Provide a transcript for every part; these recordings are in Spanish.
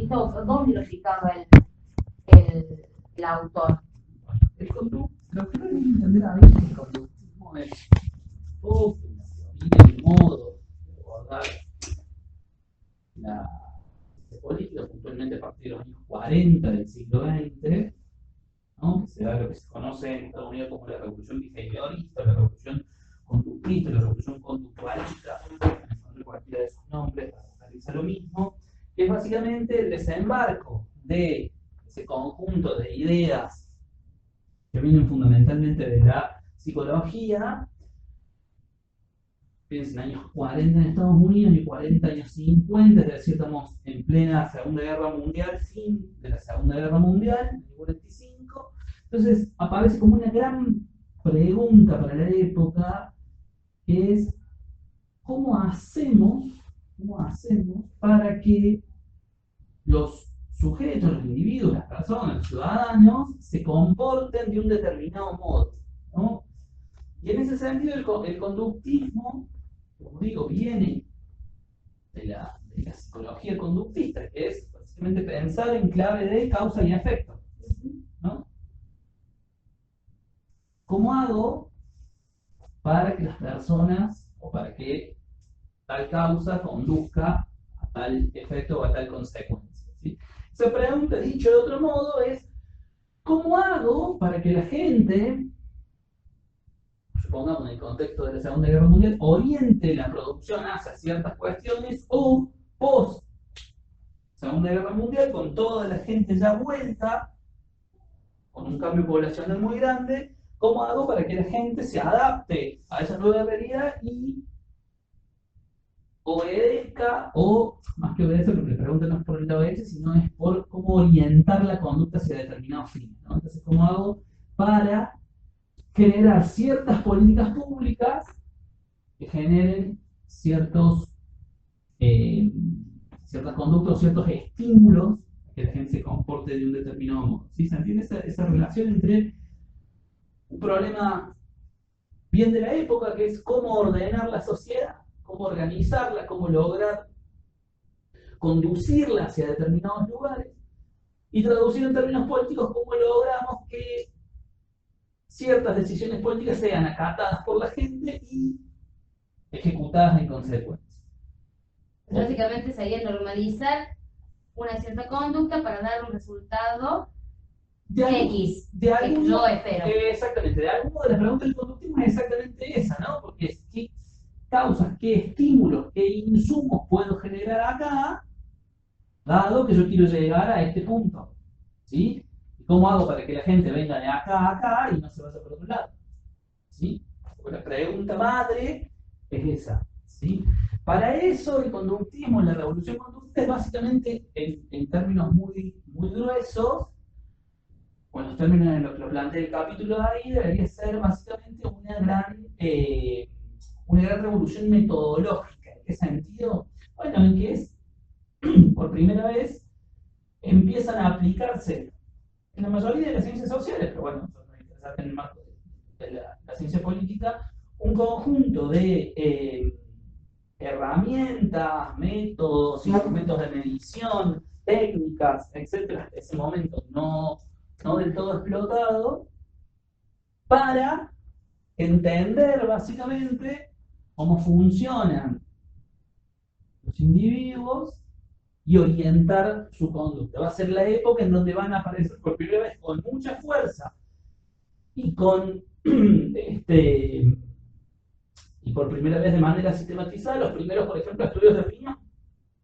conductista o dónde lo ubicaba el autor? Lo que deben entender ahí es que el conductismo es toda una teoría, un modo de abordar la política, puntualmente a partir de los años 40 del siglo XX, ¿no? Que se da lo que se conoce en Estados Unidos como la revolución behaviorista, la revolución conductista, la revolución conductualista, cualquiera de esos nombres realiza lo mismo, que es básicamente el desembarco de ese conjunto de ideas que vienen fundamentalmente de la psicología. Piensen, años 40 en Estados Unidos y 40 años 50, es decir, estamos en plena Segunda Guerra Mundial, fin de la Segunda Guerra Mundial, en el 45. Entonces aparece como una gran pregunta para la época, que es ¿cómo hacemos para que los sujetos, los individuos, las personas, los ciudadanos, se comporten de un determinado modo, ¿no? Y en ese sentido el conductismo, como digo, viene de la psicología conductista, que es básicamente pensar en clave de causa y efecto, ¿no? ¿Cómo hago para que las personas, o para que tal causa conduzca a tal efecto o a tal consecuencia? ¿Sí? Esa pregunta, dicho de otro modo, es ¿cómo hago para que la gente, supongamos en el contexto de la Segunda Guerra Mundial, oriente la producción hacia ciertas cuestiones, o post Segunda Guerra Mundial, con toda la gente ya vuelta, con un cambio poblacional muy grande, ¿cómo hago para que la gente se adapte a esa nueva realidad y obedezca, o más que obedezca, porque la pregunta no es por el obedece, sino es por cómo orientar la conducta hacia determinados fines, ¿no? Entonces, ¿cómo hago para generar ciertas políticas públicas que generen ciertas conductas, ciertos estímulos que la gente se comporte de un determinado modo? ¿Sí? ¿Se entiende esa relación entre un problema bien de la época, que es cómo ordenar la sociedad, cómo organizarla, cómo lograr conducirla hacia determinados lugares, y traducido en términos políticos, cómo logramos que ciertas decisiones políticas sean acatadas por la gente y ejecutadas en consecuencia? Básicamente sería normalizar una cierta conducta para dar un resultado X, que yo espero. Exactamente, de algún modo la pregunta del conductismo es exactamente esa, ¿no? Porque es qué causas, qué estímulos, qué insumos puedo generar acá, dado que yo quiero llegar a este punto, ¿sí? ¿Y cómo hago para que la gente venga de acá a acá y no se vaya por otro lado? ¿Sí? Porque la pregunta madre es esa, ¿sí? Para eso el conductismo, la revolución conductista, es básicamente, en términos muy, muy gruesos, con los términos en los que lo plantea el capítulo de ahí, debería ser básicamente una gran revolución metodológica. ¿En qué sentido? Bueno, en que es, por primera vez, empiezan a aplicarse en la mayoría de las ciencias sociales, pero bueno, nosotros nos interesa en el marco de la ciencia política, un conjunto de herramientas, métodos, instrumentos de medición, técnicas, etcétera, hasta ese momento no del todo explotado, para entender básicamente cómo funcionan los individuos y orientar su conducta. Va a ser la época en donde van a aparecer por primera vez con mucha fuerza y y por primera vez de manera sistematizada los primeros, por ejemplo, estudios de opinión,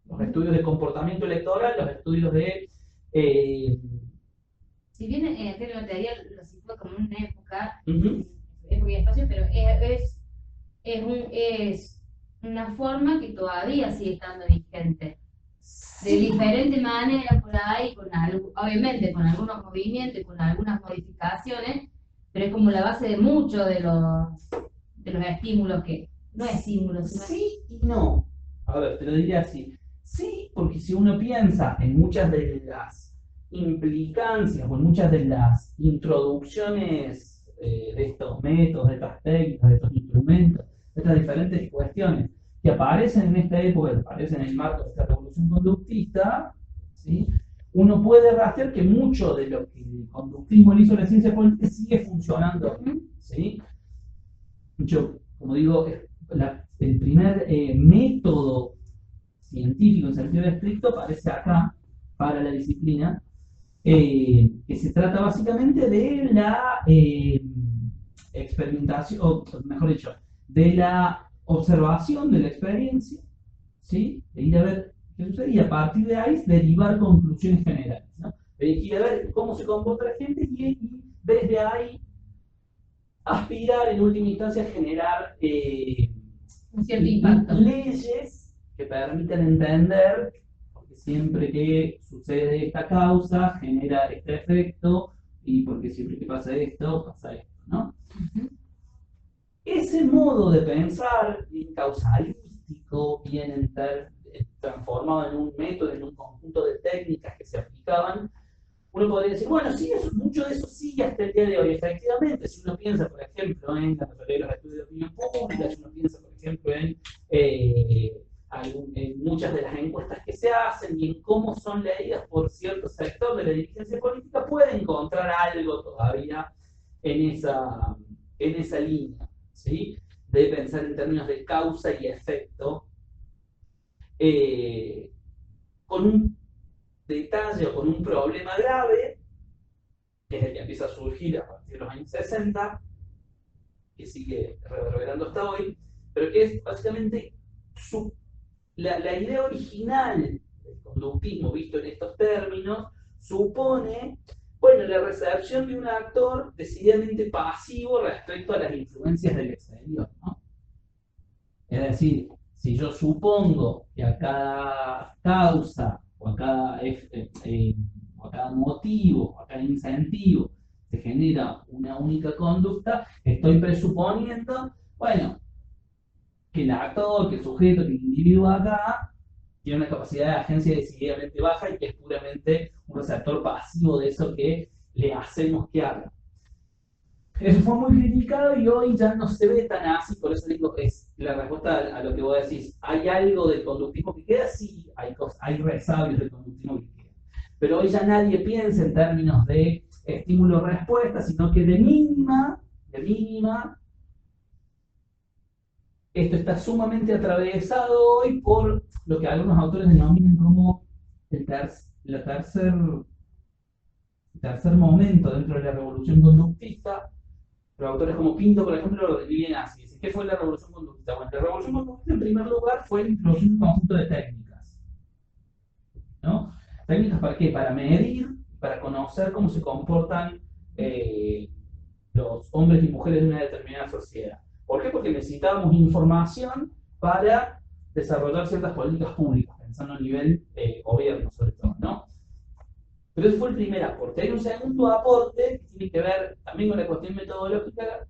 los estudios de comportamiento electoral, los estudios de si bien en la teoría lo sitúa como una época, época y espacio, pero es una forma que todavía sigue estando vigente. De diferente manera por ahí, obviamente con algunos movimientos y con algunas modificaciones, pero es como la base de muchos de los estímulos que no es estímulos, sino sí y no. A ver, te lo diría así. Sí, porque si uno piensa en muchas de las implicancias o en muchas de las introducciones de estos métodos, de estas técnicas, de estos instrumentos, de estas diferentes cuestiones que aparecen en esta época, que aparecen en el marco de esta revolución conductista, ¿sí? Uno puede rastrear que mucho de lo que el conductismo le hizo a la ciencia política sigue funcionando, ¿sí? Yo, como digo, el primer método científico en sentido estricto aparece acá para la disciplina, que se trata básicamente de la experimentación, o mejor dicho, de la observación de la experiencia, ¿sí? De ir a ver qué sucede y a partir de ahí derivar conclusiones generales, ¿no? De ir a ver cómo se comporta la gente y desde ahí aspirar en última instancia a generar un cierto impacto. leyes que permitan entender, porque siempre que sucede esta causa genera este efecto, y porque siempre que pasa esto, ¿no? Ese modo de pensar, bien causalístico, bien transformado en un método, en un conjunto de técnicas que se aplicaban, uno podría decir, bueno, sí, mucho de eso sigue hasta el día de hoy. Efectivamente, si uno piensa, por ejemplo, en la mayoría de los estudios de opinión pública, si uno piensa, por ejemplo, en muchas de las encuestas que se hacen y en cómo son leídas por cierto sector de la dirigencia política, puede encontrar algo todavía en esa línea, ¿sí? De pensar en términos de causa y efecto, con un detalle o con un problema grave, que es el que empieza a surgir a partir de los años 60, que sigue reverberando hasta hoy, pero que es básicamente la idea original del conductismo visto en estos términos supone, bueno, la recepción de un actor decididamente pasivo respecto a las influencias del exterior, ¿no? Es decir, si yo supongo que a cada causa o a cada motivo, o a cada incentivo se genera una única conducta, estoy presuponiendo, bueno, que el actor, que el sujeto, que el individuo acá tiene una capacidad de agencia decididamente baja y que es puramente un receptor pasivo de eso que le hacemos que haga. Eso fue muy criticado y hoy ya no se ve tan así, por eso digo, es la respuesta a lo que vos decís. ¿Hay algo del conductismo que queda? Sí, hay resabios del conductismo que queda. Pero hoy ya nadie piensa en términos de estímulo-respuesta, sino que de mínima, esto está sumamente atravesado hoy por lo que algunos autores denominan como el tercer momento dentro de la revolución conductista. Los autores como Pinto, por ejemplo, lo describen así. Dicen, ¿qué fue la revolución conductista? Bueno, la revolución conductista, en primer lugar, fue la introducción de un conjunto de técnicas, ¿no? ¿Técnicas para qué? Para medir, para conocer cómo se comportan los hombres y mujeres de una determinada sociedad. ¿Por qué? Porque necesitábamos información para desarrollar ciertas políticas públicas, pensando a nivel gobierno, sobre todo, ¿no? Pero ese fue el primer aporte. Hay un segundo aporte que tiene que ver también con la cuestión metodológica,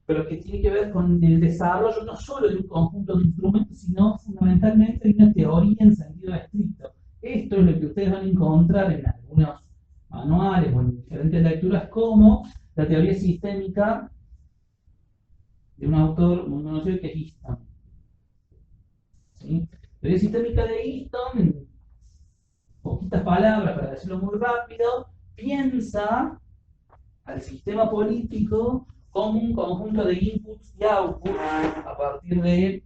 pero que tiene que ver con el desarrollo no solo de un conjunto de instrumentos, sino fundamentalmente de una teoría en sentido estricto. Esto es lo que ustedes van a encontrar en algunos manuales o en diferentes lecturas como la teoría sistémica de un autor muy conocido que es Easton. ¿Sí? La teoría sistémica de Easton, en poquitas palabras, para decirlo muy rápido, piensa al sistema político como un conjunto de inputs y outputs a partir de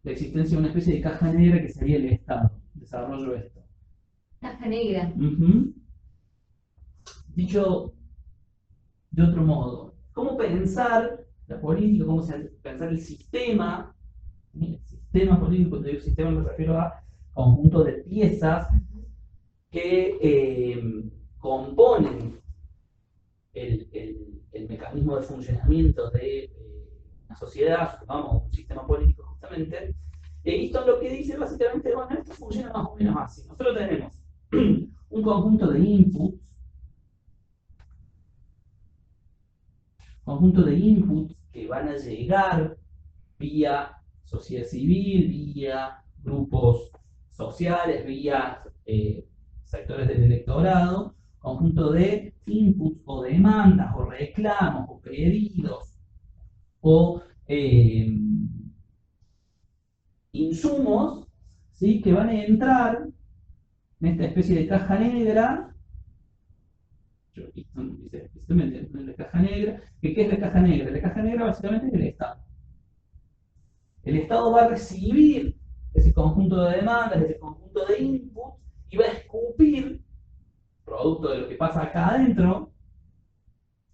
la existencia de una especie de caja negra que sería el Estado. Desarrollo esto. Caja negra. Dicho de otro modo, ¿cómo pensar la política? ¿Cómo pensar el sistema? El sistema político, cuando digo sistema me refiero a conjunto de piezas que componen el mecanismo de funcionamiento de una sociedad, supongamos un sistema político justamente. Esto lo que dice básicamente, bueno, esto funciona más o menos así. Nosotros tenemos un conjunto de inputs que van a llegar vía sociedad civil, vía grupos sociales, vía sectores del electorado, conjunto de inputs o demandas o reclamos o pedidos o insumos, ¿sí? Que van a entrar en esta especie de caja negra. Easton dice explícitamente en la caja negra. ¿Qué es la caja negra? La caja negra básicamente es el Estado. El Estado va a recibir ese conjunto de demandas, ese conjunto de inputs, y va a escupir, producto de lo que pasa acá adentro,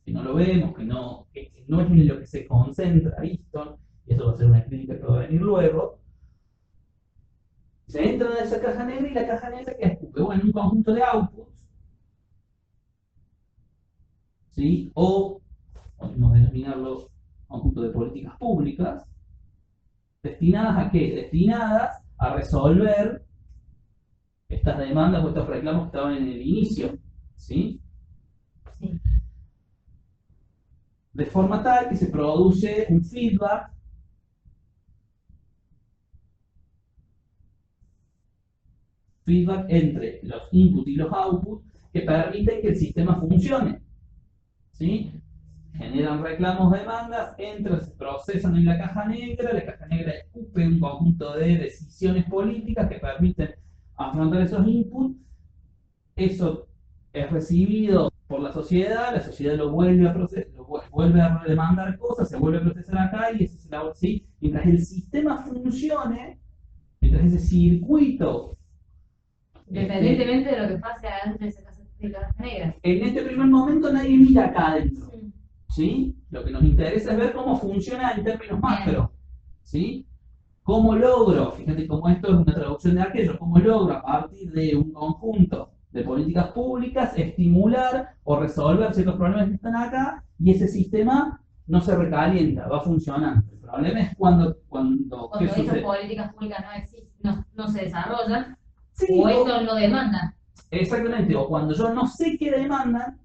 que no lo vemos, que no es en lo que se concentra Easton, y eso va a ser una crítica que va a venir luego. Se entra en esa caja negra y la caja negra que escupe, bueno, un conjunto de outputs, ¿sí? O podemos denominarlo conjunto de políticas públicas, ¿destinadas a qué? Destinadas a resolver estas demandas o estos reclamos que estaban en el inicio, ¿sí? Sí. De forma tal que se produce un feedback entre los inputs y los outputs que permiten que el sistema funcione, ¿sí? Generan reclamos, demandas, entran, se procesan en la caja negra escupe un conjunto de decisiones políticas que permiten afrontar esos inputs, eso es recibido por la sociedad lo vuelve a procesar, vuelve a demandar cosas, se vuelve a procesar acá y eso se la, ¿sí? Mientras el sistema funcione, mientras ese circuito, Independientemente de lo que pase adentro de esa caja negra. en este primer momento nadie mira acá adentro, Sí. ¿sí? Lo que nos interesa es ver cómo funciona en términos macro, ¿sí? ¿Cómo logro? Fíjate cómo esto es una traducción de aquello. ¿Cómo logro a partir de un conjunto de políticas públicas estimular o resolver ciertos problemas que están acá y ese sistema no se recalienta, va funcionando? El problema es cuando ¿qué Esas sucede? políticas públicas no existen, no se desarrollan, Sí, o esto no demanda. exactamente, o cuando yo no sé qué demandan,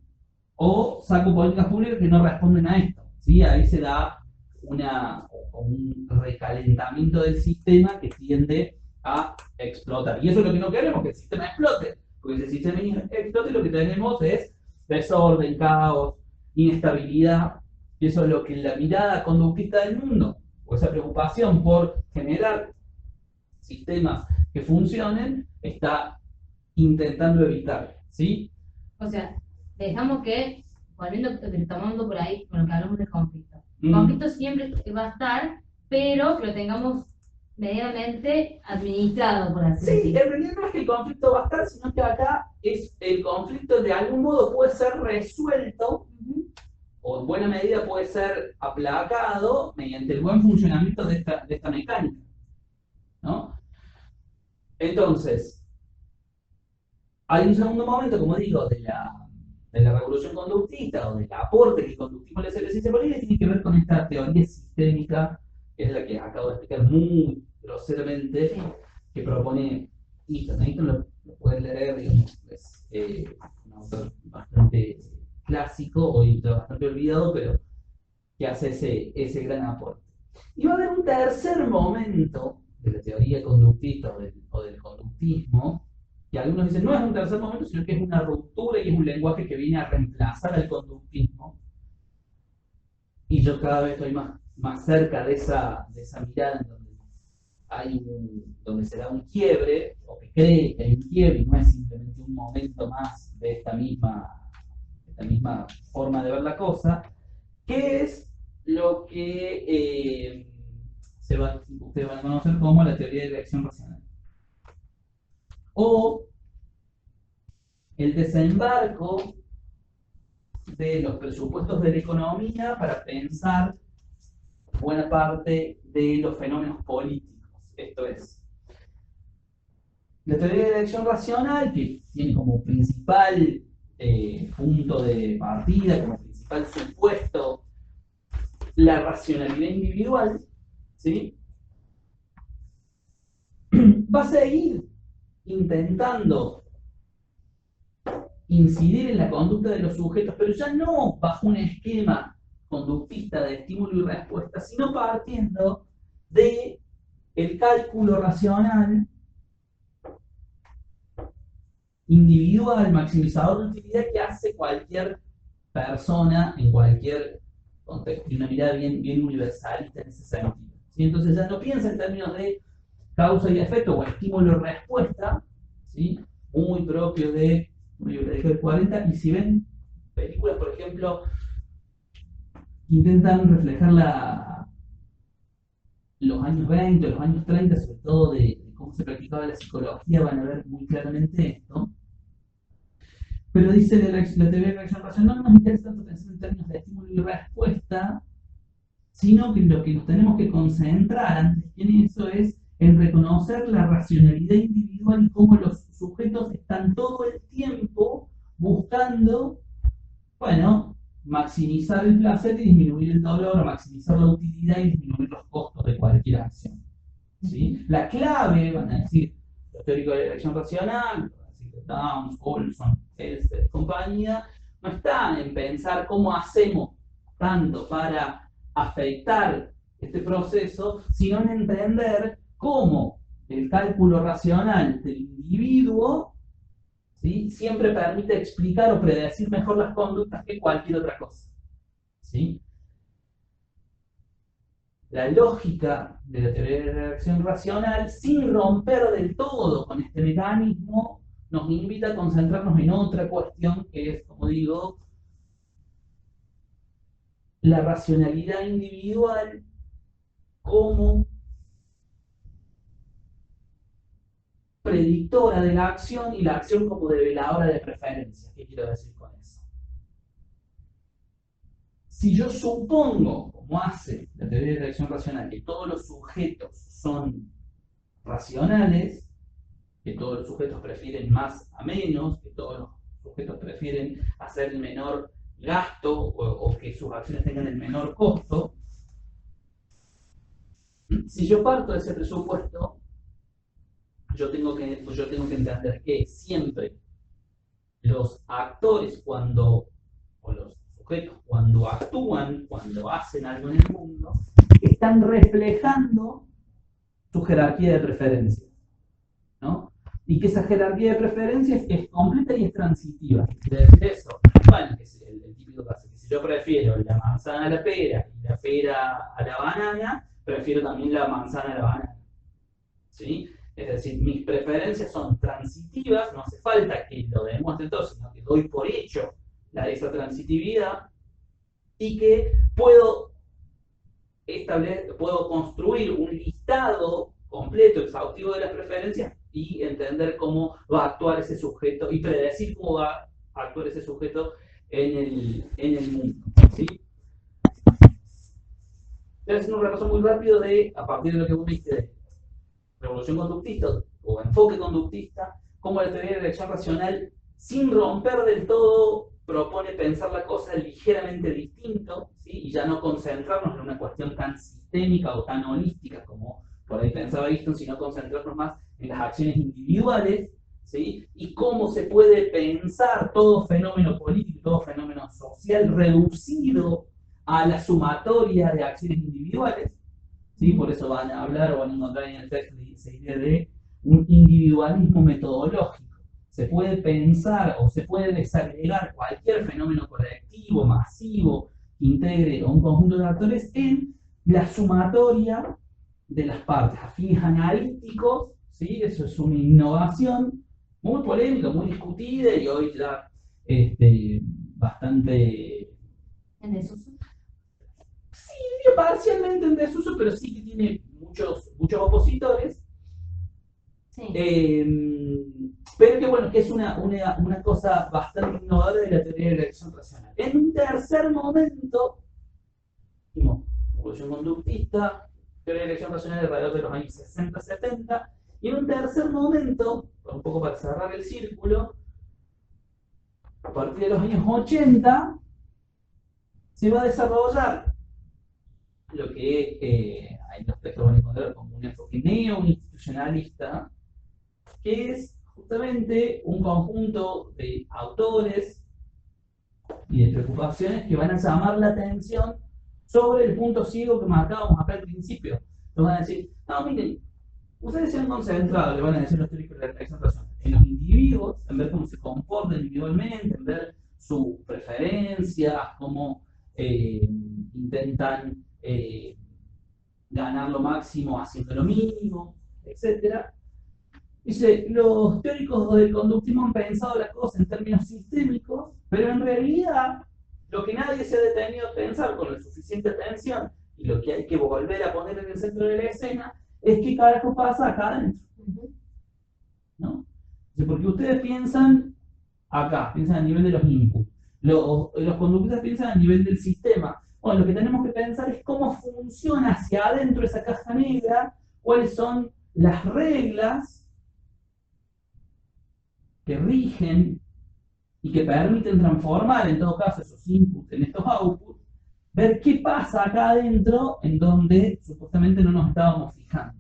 o saco políticas públicas que no responden a esto, ¿sí? Ahí se da un recalentamiento del sistema que tiende a explotar. Y eso es lo que no queremos, que el sistema explote. Porque si el sistema explote, lo que tenemos es desorden, caos, inestabilidad. Y eso es lo que la mirada conductista del mundo, o esa preocupación por generar sistemas que funcionen, está intentando evitar, ¿sí? O sea, dejamos que, retomando por ahí con lo que hablamos de conflicto. Mm. Conflicto siempre va a estar, pero que lo tengamos medianamente administrado, por así Sí, decirlo. en realidad no es que el conflicto va a estar, sino que acá es el conflicto de algún modo puede ser resuelto, o en buena medida puede ser aplacado mediante el buen funcionamiento de esta mecánica, ¿no? Entonces, hay un segundo momento, como digo, de la revolución conductista o del aporte que el conductismo le hace a la ciencia política, tiene que ver con esta teoría sistémica, que es la que acabo de explicar muy groseramente, Sí. que propone Easton. Easton lo pueden leer, digamos, es un autor bastante clásico, hoy bastante olvidado, pero que hace ese gran aporte. Y va a haber un tercer momento de la teoría conductista o del conductismo, que algunos dicen no es un tercer momento, sino que es una ruptura y es un lenguaje que viene a reemplazar al conductismo. Y yo cada vez estoy más cerca de esa mirada en donde donde se da un quiebre, o que cree que hay un quiebre, y no es simplemente un momento más de esta misma forma de ver la cosa, que es lo que ustedes van a conocer como la teoría de la acción racional. O el desembarco de los presupuestos de la economía para pensar buena parte de los fenómenos políticos. Esto es, la teoría de la acción racional, que tiene como principal punto de partida, como principal supuesto, la racionalidad individual, ¿sí? Va a seguir intentando incidir en la conducta de los sujetos, pero ya no bajo un esquema conductista de estímulo y respuesta, sino partiendo de el cálculo racional individual, maximizador de utilidad que hace cualquier persona en cualquier contexto, y una mirada bien universalista en ese sentido. ¿Sí? Entonces ya no piensa en términos de causa y efecto o estímulo y respuesta, ¿sí? muy propio de la década del 40, y si ven películas, por ejemplo, intentan reflejar los años 20, los años 30, sobre todo de cómo se practicaba la psicología, van a ver muy claramente esto. Pero dice la teoría de reacción racional, no nos interesa tanto pensar en términos de estímulo y respuesta, sino que lo que nos tenemos que concentrar antes que en eso es en reconocer la racionalidad individual y cómo los sujetos están todo el tiempo buscando, bueno, maximizar el placer y disminuir el dolor, o maximizar la utilidad y disminuir los costos de cualquier acción. ¿Sí? La clave, van a decir los teóricos de la elección racional, van a decir Downs, Olson, Elster, compañía, no está en pensar cómo hacemos tanto para afectar este proceso, sino en entender cómo el cálculo racional del individuo, ¿sí?, siempre permite explicar o predecir mejor las conductas que cualquier otra cosa. ¿Sí? La lógica de la teoría de la reacción racional, sin romper del todo con este mecanismo, nos invita a concentrarnos en otra cuestión que es, como digo, la racionalidad individual como predictora de la acción y la acción como develadora de preferencias. ¿Qué quiero decir con eso? Si yo supongo, como hace la teoría de la reacción racional, que todos los sujetos son racionales, que todos los sujetos prefieren más a menos, que todos los sujetos prefieren hacer el menor gasto o que sus acciones tengan el menor costo, si yo parto de ese presupuesto, yo tengo que entender que siempre los actores o los sujetos cuando actúan, cuando hacen algo en el mundo, están reflejando su jerarquía de preferencias, ¿no? Y que esa jerarquía de preferencias es completa y es transitiva. ¿Quiere decir eso? Bueno, es el típico caso, que si yo prefiero la manzana a la pera y la pera a la banana, prefiero también la manzana a la banana. ¿Sí? Es decir, mis preferencias son transitivas, no hace falta que lo demuestre todo, sino que doy por hecho esa transitividad y que puedo construir un listado completo, exhaustivo de las preferencias y entender cómo va a actuar ese sujeto y predecir cómo va a actuar ese sujeto en el mundo. ¿Sí? Voy a hacer un repaso muy rápido a partir de lo que vos viste de revolución conductista o enfoque conductista, cómo la teoría de la elección racional, sin romper del todo, propone pensar la cosa ligeramente distinto, ¿sí? Y ya no concentrarnos en una cuestión tan sistémica o tan holística como por ahí pensaba Easton, sino concentrarnos más en las acciones individuales, ¿sí? Y cómo se puede pensar todo fenómeno político, todo fenómeno social reducido a la sumatoria de acciones individuales. ¿Sí? Por eso van a hablar o van a encontrar en el texto esa idea de un individualismo metodológico. Se puede pensar o se puede desagregar cualquier fenómeno colectivo, masivo, que integre a un conjunto de actores en la sumatoria de las partes, a fines analíticos. ¿Sí? Eso es una innovación muy polémica, muy discutida y hoy ya bastante en desuso. Sí, parcialmente en desuso, pero sí que tiene muchos opositores. Sí. Pero que bueno, que es una cosa bastante innovadora de la teoría de la elección racional. En un tercer momento, evolución conductista, teoría de la elección racional alrededor de los años 60-70, y en un tercer momento, un poco para cerrar el círculo, a partir de los años 80, se va a desarrollar lo que ahí los textos van a encontrar como un enfoque neo-institucionalista, que es justamente un conjunto de autores y de preocupaciones que van a llamar la atención sobre el punto ciego que marcábamos acá al principio. Nos van a decir, no, miren, ustedes se han concentrado, le van a decir los teóricos de la elección racional, en los individuos, en ver cómo se comportan individualmente, en ver sus preferencias, cómo intentan ganar lo máximo haciendo lo mínimo, etc. Dice, los teóricos del conductismo han pensado la cosa en términos sistémicos, pero en realidad lo que nadie se ha detenido a pensar con la suficiente atención y lo que hay que volver a poner en el centro de la escena es qué carajo pasa acá adentro, ¿no? Dice, porque ustedes piensan acá, piensan a nivel de los inputs, los conductistas piensan a nivel del sistema. Bueno, lo que tenemos que pensar es cómo funciona hacia adentro esa caja negra, cuáles son las reglas que rigen y que permiten transformar en todo caso esos inputs en estos outputs, ver qué pasa acá adentro en donde supuestamente no nos estábamos fijando.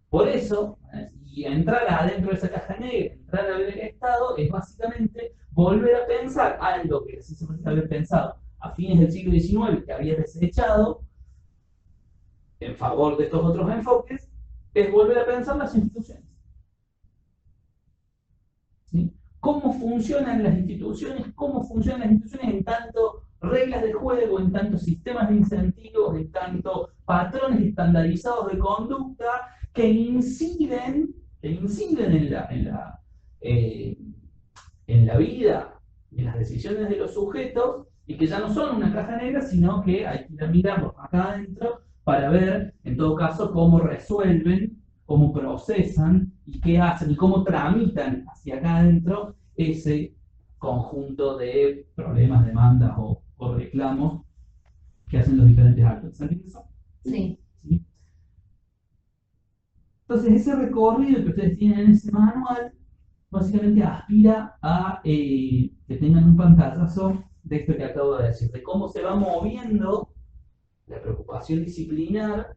Por eso, y entrar adentro de esa caja negra, entrar a ver el estado, es básicamente volver a pensar algo que la ciencia política había pensado a fines del siglo XIX, que había desechado en favor de estos otros enfoques, es volver a pensar las instituciones. ¿Sí? ¿Cómo funcionan las instituciones? ¿Cómo funcionan las instituciones en tanto reglas de juego, en tanto sistemas de incentivos, en tanto patrones estandarizados de conducta que inciden eh, en la vida, en las decisiones de los sujetos, y que ya no son una caja negra, sino que hay que ir a mirarlos acá adentro para ver, en todo caso, cómo resuelven, cómo procesan y qué hacen y cómo tramitan hacia acá adentro ese conjunto de problemas, demandas o reclamos que hacen los diferentes actores. ¿Saben eso? Sí. ¿Sí? Entonces, ese recorrido que ustedes tienen en ese manual básicamente aspira a que tengan un pantallazo de esto que acabo de decir, de cómo se va moviendo la preocupación disciplinar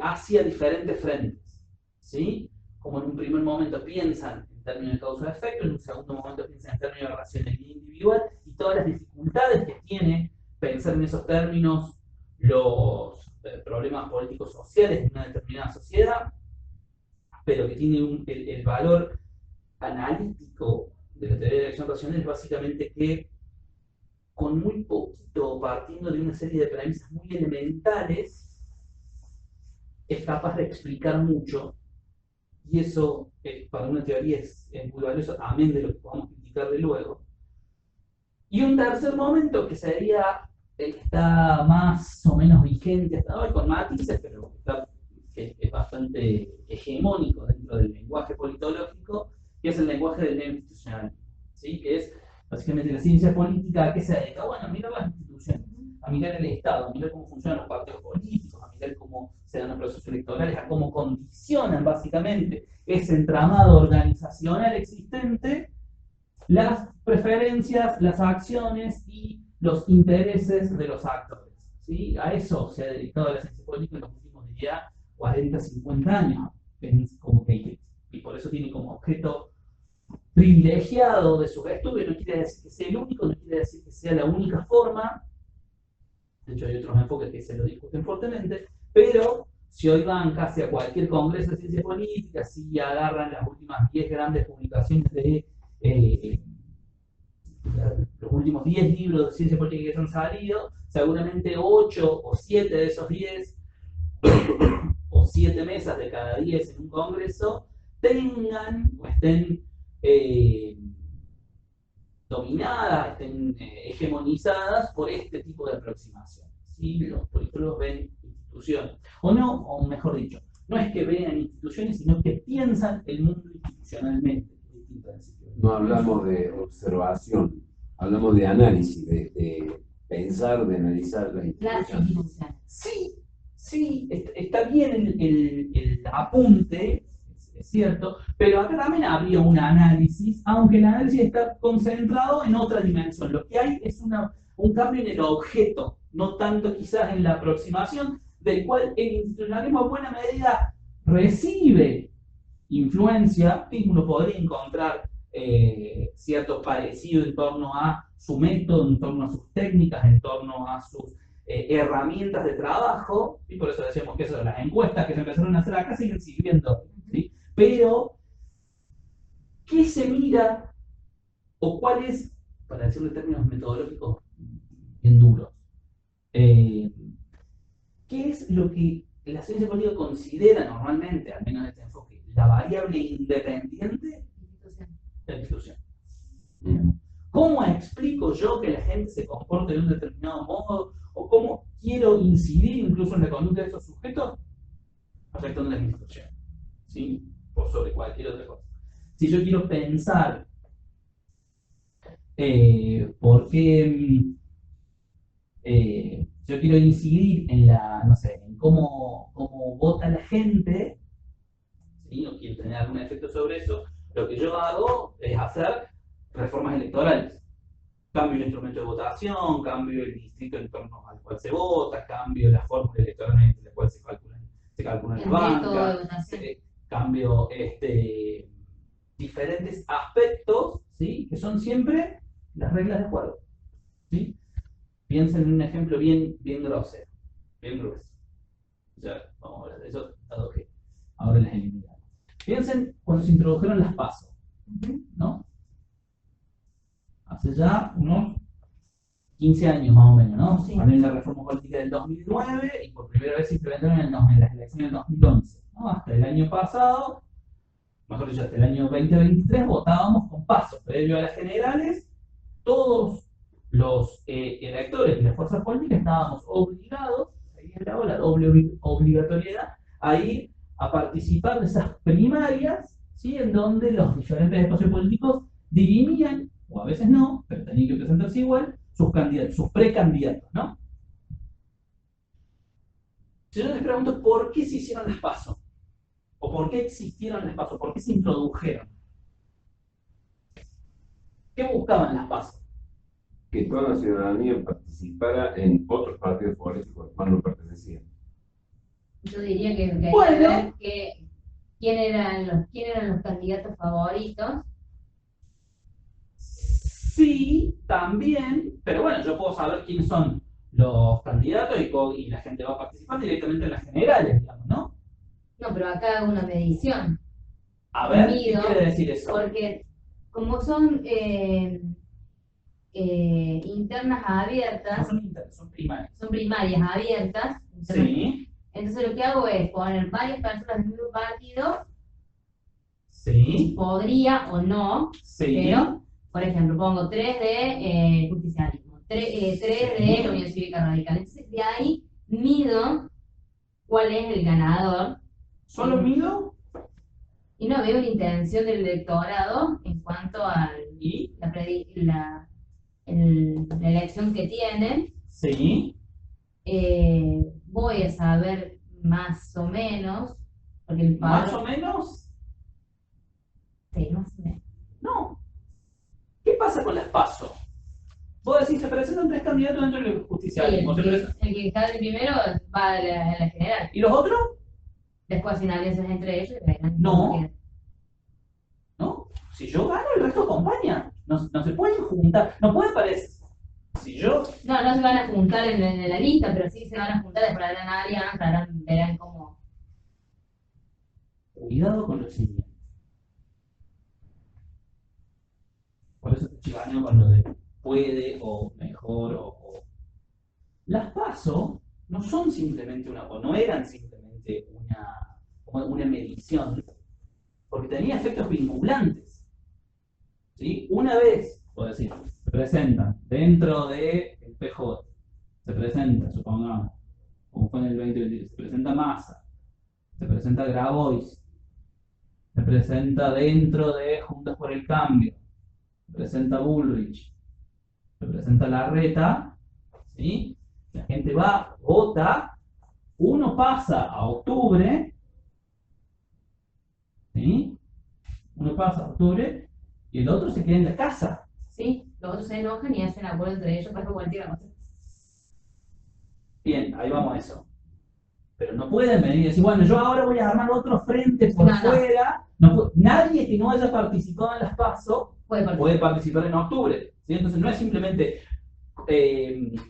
hacia diferentes frentes. ¿Sí? Como en un primer momento piensan en términos de causa-efecto, en un segundo momento piensan en términos de racionalidad individual y todas las dificultades que tiene pensar en esos términos los problemas políticos sociales de una determinada sociedad, pero que tiene el valor analítico de la teoría de la acción racional es básicamente que con muy poquito, partiendo de una serie de premisas muy elementales, es capaz de explicar mucho, y eso para una teoría es muy valioso, amén de lo que podamos criticarle luego. Y un tercer momento que sería el que está más o menos vigente hasta hoy, con matices, pero que es bastante hegemónico dentro del lenguaje politológico, que es el lenguaje del neoinstitucional, ¿sí? Que es básicamente la ciencia política a qué se dedica. Bueno, a mirar las instituciones, a mirar el Estado, a mirar cómo funcionan los partidos políticos, a mirar cómo se dan los procesos electorales, a cómo condicionan básicamente ese entramado organizacional existente las preferencias, las acciones y los intereses de los actores. ¿Sí? A eso se ha dedicado la ciencia política en los últimos ya 40, 50 años. Y por eso tiene como objeto privilegiado de sus estudios. No quiere decir que sea el único, no quiere decir que sea la única forma. De hecho, hay otros enfoques que se lo discuten fuertemente. Pero si hoy van casi a cualquier congreso de ciencia política, si agarran las últimas 10 grandes publicaciones de los últimos 10 libros de ciencia política que han salido, seguramente 8 o 7 de esos 10 o 7 mesas de cada 10 en un congreso tengan o estén dominadas, estén hegemonizadas por este tipo de aproximación. ¿Sí? Los politólogos ven instituciones, o no, o mejor dicho, no es que vean instituciones, sino que piensan el mundo institucionalmente. No hablamos de observación, hablamos de análisis, de pensar, de analizar las instituciones. Sí, sí, está bien el apunte, es cierto, pero acá también habría un análisis, aunque el análisis está concentrado en otra dimensión. Lo que hay es un cambio en el objeto, no tanto quizás en la aproximación, del cual el institucionalismo en buena medida recibe influencia, y uno podría encontrar cierto parecido en torno a su método, en torno a sus técnicas, en torno a sus herramientas de trabajo, y por eso decíamos que eso, las encuestas que se empezaron a hacer acá siguen sirviendo, ¿sí? Pero, ¿qué se mira o cuál es, para decirlo en términos metodológicos bien duros, qué es lo que la ciencia política considera normalmente, al menos en este enfoque la variable independiente de la institución. ¿Cómo explico yo que la gente se comporte de un determinado modo? ¿O cómo quiero incidir incluso en la conducta de esos sujetos? Afectando las instituciones, ¿sí? Por sobre cualquier otra cosa. Si yo quiero pensar por qué yo quiero incidir en la, no sé, en cómo vota la gente, ¿sí? O quiero tener algún efecto sobre eso, lo que yo hago es hacer reformas electorales. Cambio el instrumento de votación, cambio el distrito en torno al cual se vota, cambio la fórmula electoral en la cual se calculan las bancas, cambio diferentes aspectos, ¿sí? Que son siempre las reglas de juego, ¿sí? Piensen en un ejemplo bien grosero, bien grueso. O sea, vamos a hablar de eso, dado que ahora las eliminamos. Piensen cuando se introdujeron las PASO, ¿no? Hace ya unos 15 años más o menos, ¿no? Sí. También la reforma política del 2009 y por primera vez se implementaron en las elecciones del 2011, ¿no? Hasta el año pasado, mejor dicho, hasta el año 2023 votábamos con PASO. Previo a las generales, todos los electores y las fuerzas políticas estábamos obligados, ahí en la doble obligatoriedad, a ir a participar de esas primarias, ¿sí? En donde los diferentes espacios políticos dirimían, o a veces no, pero tenían que presentarse igual, sus candidatos, sus precandidatos, ¿no? Si yo les pregunto por qué se hicieron las PASO, o por qué existieron las PASO, por qué se introdujeron, ¿qué buscaban las PASO? Que toda la ciudadanía participara en otros partidos políticos a los cuales no pertenecían. Yo diría que quería Bueno. ver quién eran los candidatos favoritos. Sí, también, pero bueno, yo puedo saber quiénes son los candidatos y la gente va a participar directamente en las generales, digamos, ¿no? No, pero acá hago una medición. A ver, ¿qué Mido, quiere decir eso? Porque como son internas No abiertas, son internas, son primarias. son primarias abiertas, Sí, entonces lo que hago es poner varias personas del mismo partido, sí, podría o no, sí. pero, por ejemplo, pongo 3 de justicialismo, 3 de la Unión Cívica Radical. Entonces, de ahí mido cuál es el ganador. ¿Solo mido? Y no veo una intención del electorado en cuanto a ¿Y? la elección que tienen. Sí. Voy a saber más o menos, porque el ¿Más padrón. o menos? Sí, más o menos. No. ¿Qué pasa con las PASO? Vos decís, se presentan 3 candidatos dentro del Sí, justicialismo. el que está de primero va a la general. ¿Y los otros? Después hacen alianzas entre ellos y verán No. cómo queda. ¿No? Si yo gano, el resto acompaña. No se pueden juntar. No puede parecer. Si yo. No se van a juntar en la lista, pero sí se van a juntar, después harán alianza, verán cómo. Cuidado con lo siguiente. Por eso te chivaneo con lo de puede o mejor o. Las PASO no son simplemente o no eran simplemente una medición, porque tenía efectos vinculantes. ¿Sí? Una vez, puedo decir, se presentan dentro del PJ, se presenta, supongamos, como fue en el 2020, se presenta Massa, se presenta Grabois, se presenta dentro de Juntos por el Cambio, se presenta Bullrich, se presenta Larreta, ¿sí? La gente va, vota, uno pasa a octubre, ¿sí? Uno pasa a octubre y el otro se queda en la casa. Sí, los otros se enojan y hacen acuerdo entre ellos para cualquier cosa. Bien, ahí vamos a eso. Pero no pueden venir y decir, bueno, yo ahora voy a armar otro frente por fuera. Nadie que no haya participado en las PASO puede participar en octubre. ¿Sí? Entonces no es simplemente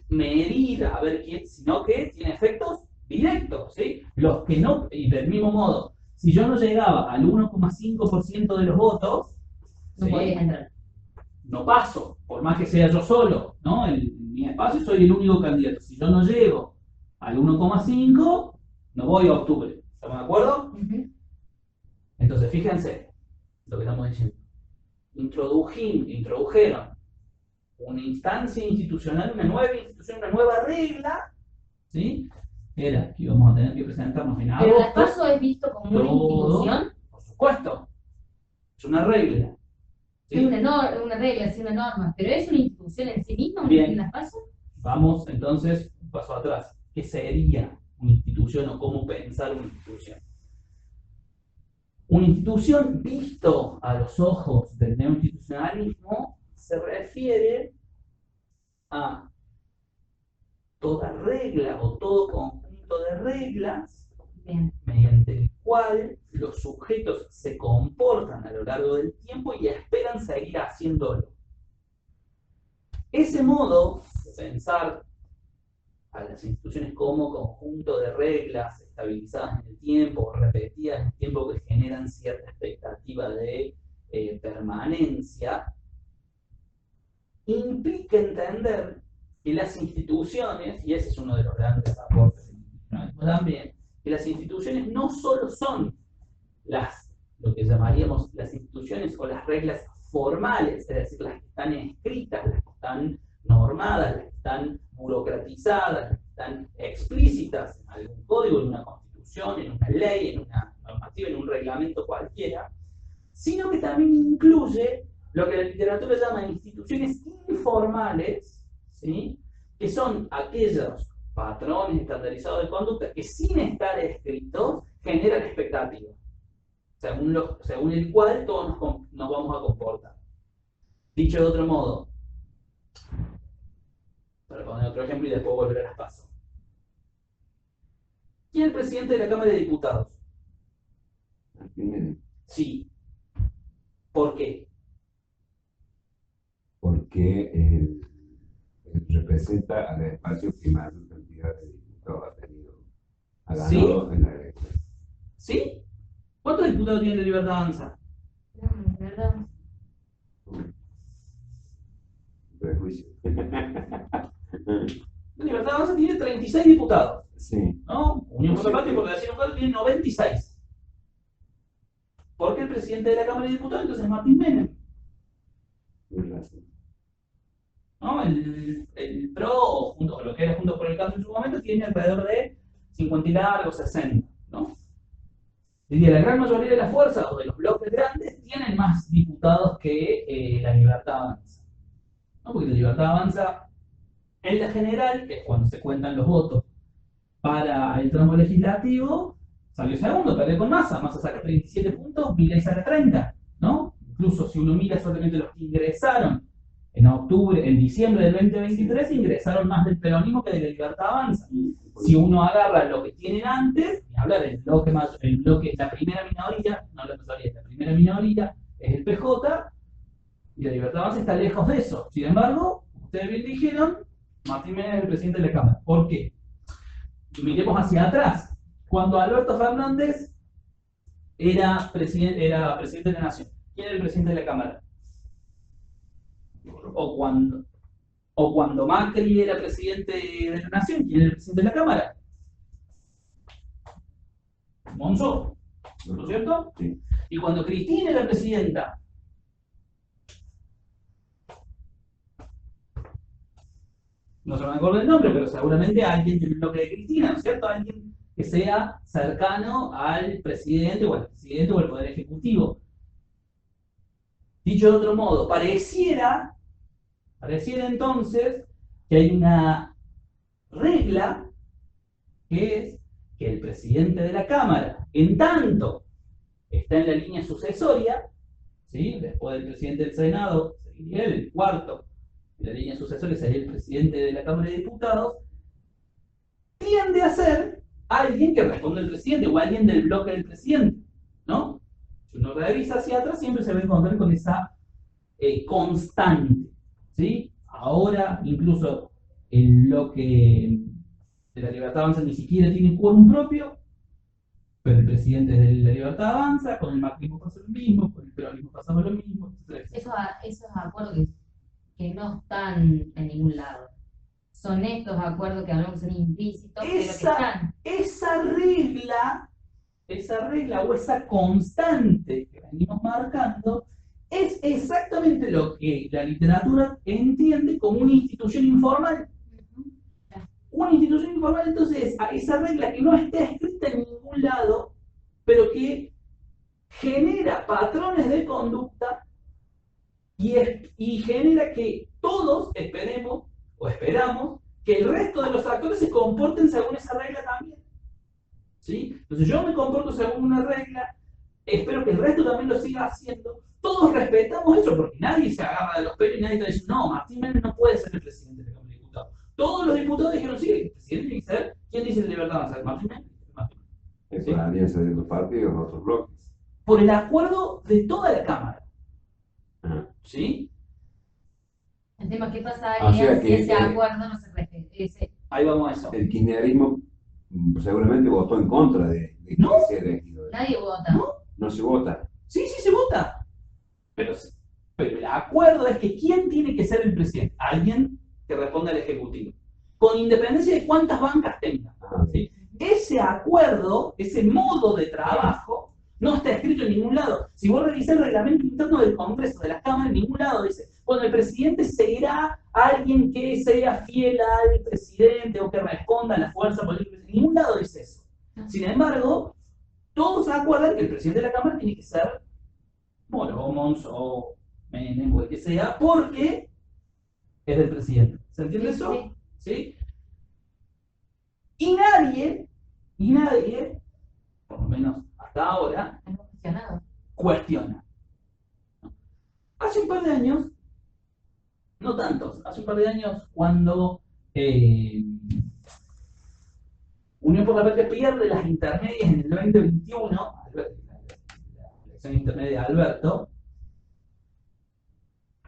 medir a ver quién, sino que tiene efectos directos. ¿Sí? Los que no, y del mismo modo, si yo no llegaba al 1,5% de los votos, no ¿sí? podías entrar. No paso, por más que sea yo solo, ¿no? En mi espacio soy el único candidato. Si yo no llego al 1,5, no voy a octubre. ¿Estamos de acuerdo? Entonces, fíjense lo que estamos diciendo. Introdujeron una instancia institucional, una nueva institución, una nueva regla, ¿sí? Era que íbamos a tener que presentarnos en Pero las agosto. PASO es visto como una Todo, institución, por supuesto, es una regla. es ¿Sí? una regla, es una norma, pero es una institución en sí misma, Bien. en las PASO. Vamos entonces un paso atrás. ¿Qué sería una institución o cómo pensar una institución? Una institución, visto a los ojos del neoinstitucionalismo, se refiere a toda regla o todo conjunto de reglas Bien. mediante el cual los sujetos se comportan a lo largo del tiempo y esperan seguir haciéndolo. Ese modo de pensar a las instituciones como conjunto de reglas estabilizadas en el tiempo o repetidas en el tiempo que generan cierta expectativa de permanencia, implica entender que las instituciones, y ese es uno de los grandes aportes del institucionalismo también, que las instituciones no solo son lo que llamaríamos las instituciones o las reglas formales, es decir, las que están escritas, las que están normadas, las que están burocratizadas, las que están explícitas en algún código, en una constitución, en una ley, en una normativa, en un reglamento cualquiera, sino que también incluye lo que la literatura llama instituciones informales, ¿sí? Que son aquellos patrones estandarizados de conducta que sin estar escritos generan expectativas, según el cual todos nos vamos a comportar. Dicho de otro modo, para poner otro ejemplo y después volver a las PASO. ¿Quién es el presidente de la Cámara de Diputados? Sí. ¿Por qué? Porque él representa al espacio que más cantidad de diputados ha tenido, ha ganado en la elección. ¿Sí? ¿Cuántos diputados tiene la Libertad Avanza? No, es verdad. Prejuicio. La Libertad Avanza tiene 36 diputados. Sí. ¿No? Unión por la Patria, por decir un caso, tiene 96. ¿Por qué el presidente de la Cámara de Diputados entonces es Martín Menem? ¿No? El PRO, o lo que era Juntos por el Cambio en su momento, tiene alrededor de 50 y largos, 60. ¿No? Diría, la gran mayoría de las fuerzas o de los bloques grandes tienen más diputados que la Libertad Avanza. ¿No? Porque la Libertad Avanza, en la general, que es cuando se cuentan los votos para el tramo legislativo, salió segundo, perdió con Massa. Massa saca 37 puntos, Milei saca 30. ¿No? Incluso si uno mira solamente los que ingresaron en diciembre del 2023, ingresaron más del peronismo que de la Libertad Avanza. Si uno agarra lo que tienen antes, y habla del bloque la primera minoría, no la mayoría, la primera minoría es el PJ, y la Libertad Avanza está lejos de eso. Sin embargo, ustedes bien dijeron, Martín Menem es el presidente de la Cámara. ¿Por qué? Miremos hacia atrás. Cuando Alberto Fernández era presidente de la Nación, ¿quién era el presidente de la Cámara? O cuando Macri era presidente de la Nación, ¿quién era el presidente de la Cámara? Monzó, ¿no es cierto? Sí. Y cuando Cristina era presidenta, no se me acuerdo el nombre, pero seguramente alguien del bloque de Cristina, ¿no es cierto? Alguien que sea cercano al presidente o al Poder Ejecutivo. Dicho de otro modo, pareciera entonces que hay una regla que es que el presidente de la Cámara, en tanto está en la línea sucesoria, ¿sí? Después del presidente del Senado, sería él, el cuarto de la línea sucesoria sería el presidente de la Cámara de Diputados, tiende a ser alguien que responde al presidente o alguien del bloque del presidente, ¿no? Si uno revisa hacia atrás, siempre se va a encontrar con esa constante, ¿sí? Ahora, incluso el bloque de la Libertad Avanza ni siquiera tiene quórum propio, pero el presidente de la Libertad Avanza, con el macrismo pasa lo mismo, con el peronismo pasamos lo mismo, etc. Esos acuerdos que no están en ningún lado. Son estos acuerdos que hablamos que son implícitos, pero que están. Esa regla esa regla o esa constante que venimos marcando es exactamente lo que la literatura entiende como una institución informal. Una institución informal, entonces, a esa regla que no está escrita en ningún lado, pero que genera patrones de conducta y genera que todos esperemos o esperamos que el resto de los actores se comporten según esa regla también. ¿Sí? Entonces yo me comporto según una regla, espero que el resto también lo siga haciendo. Todos respetamos eso porque nadie se agarra de los pelos y nadie está diciendo, no, Martín Menem no puede ser el presidente de la Cámara de Diputados. Todos los diputados dijeron, sí, el presidente tiene que ser. ¿Quién dice de libertad va a ser? Martín Menem. Es la alianza de los partidos, otros bloques. Por el acuerdo de toda la Cámara. ¿Sí? El tema es qué O pasaría sea si que, ese acuerdo no se respeta. Ahí vamos a eso. El kirchnerismo seguramente votó en contra de que No. sea elegido. Nadie vota. ¿No? No se vota. Sí, sí se vota. Pero el acuerdo es que ¿quién tiene que ser el presidente? Alguien que responda al Ejecutivo. Con independencia de cuántas bancas tenga. ¿Sí? Ese acuerdo, ese modo de trabajo, no está escrito en ningún lado. Si vos revisás el reglamento interno del Congreso, de las cámaras, en ningún lado dice, bueno, el presidente seguirá a alguien que sea fiel al presidente o que responda a la fuerza política. En ningún lado dice eso. Sin embargo, todos se acuerdan que el presidente de la Cámara tiene que ser Moro, Monzó o Menem o el que sea, porque es del presidente. ¿Se entiende eso? Sí. ¿Sí? Y nadie, por lo menos hasta ahora, No hemos cuestionado. cuestiona. Hace un par de años, no tantos, hace un par de años cuando Unión por la Patria pierde las intermedias en el 2021, la elección intermedia de Alberto,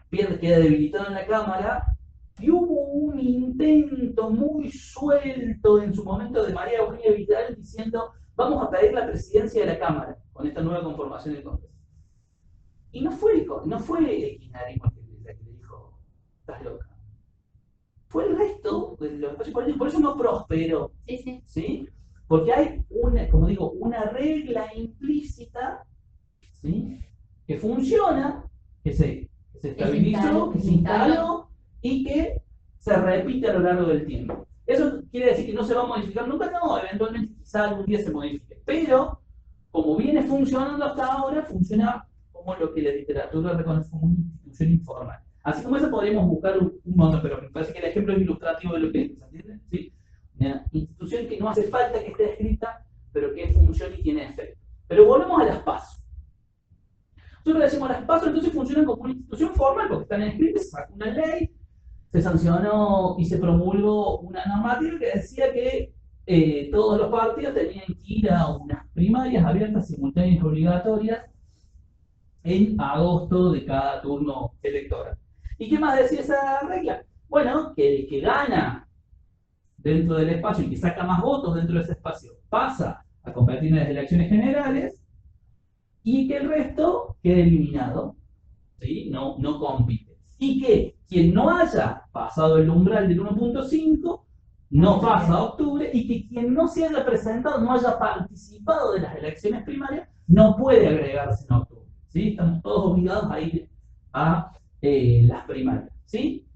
queda debilitado en la Cámara, y hubo un intento muy suelto en su momento de María Eugenia Vidal diciendo vamos a pedir la presidencia de la Cámara con esta nueva conformación del Congreso. Y no fue el kirchnerismo el que le dijo, estás loca. Fue el resto de los espacios políticos, por eso no prosperó. Sí, sí. ¿Sí? Porque hay como digo, una regla implícita, ¿sí? Que funciona, que se estabilizó, que se instaló y que se repite a lo largo del tiempo. ¿Eso quiere decir que no se va a modificar nunca? No, eventualmente quizá algún día se modifique. Pero, como viene funcionando hasta ahora, funciona como lo que la literatura reconoce como una institución informal. Así como eso podríamos buscar un montón, pero me parece que el ejemplo es ilustrativo de lo que es, ¿entiendes? ¿Sí? Una institución que no hace falta que esté escrita, pero que funciona y tiene efecto. Pero volvemos a las PASO. Nosotros decimos las PASO, entonces funcionan como una institución formal, porque están escritas, se sacó una ley, se sancionó y se promulgó una normativa que decía que todos los partidos tenían que ir a unas primarias abiertas, simultáneas y obligatorias en agosto de cada turno electoral. ¿Y qué más decía esa regla? Bueno, que el que gana dentro del espacio y que saca más votos dentro de ese espacio pasa a competir en las elecciones generales y que el resto quede eliminado, ¿sí? No compite. Y que quien no haya pasado el umbral del 1.5 no pasa a octubre y que quien no se haya presentado, no haya participado de las elecciones primarias, no puede agregarse en octubre. ¿Sí? Estamos todos obligados a ir a las primarias. ¿Sí?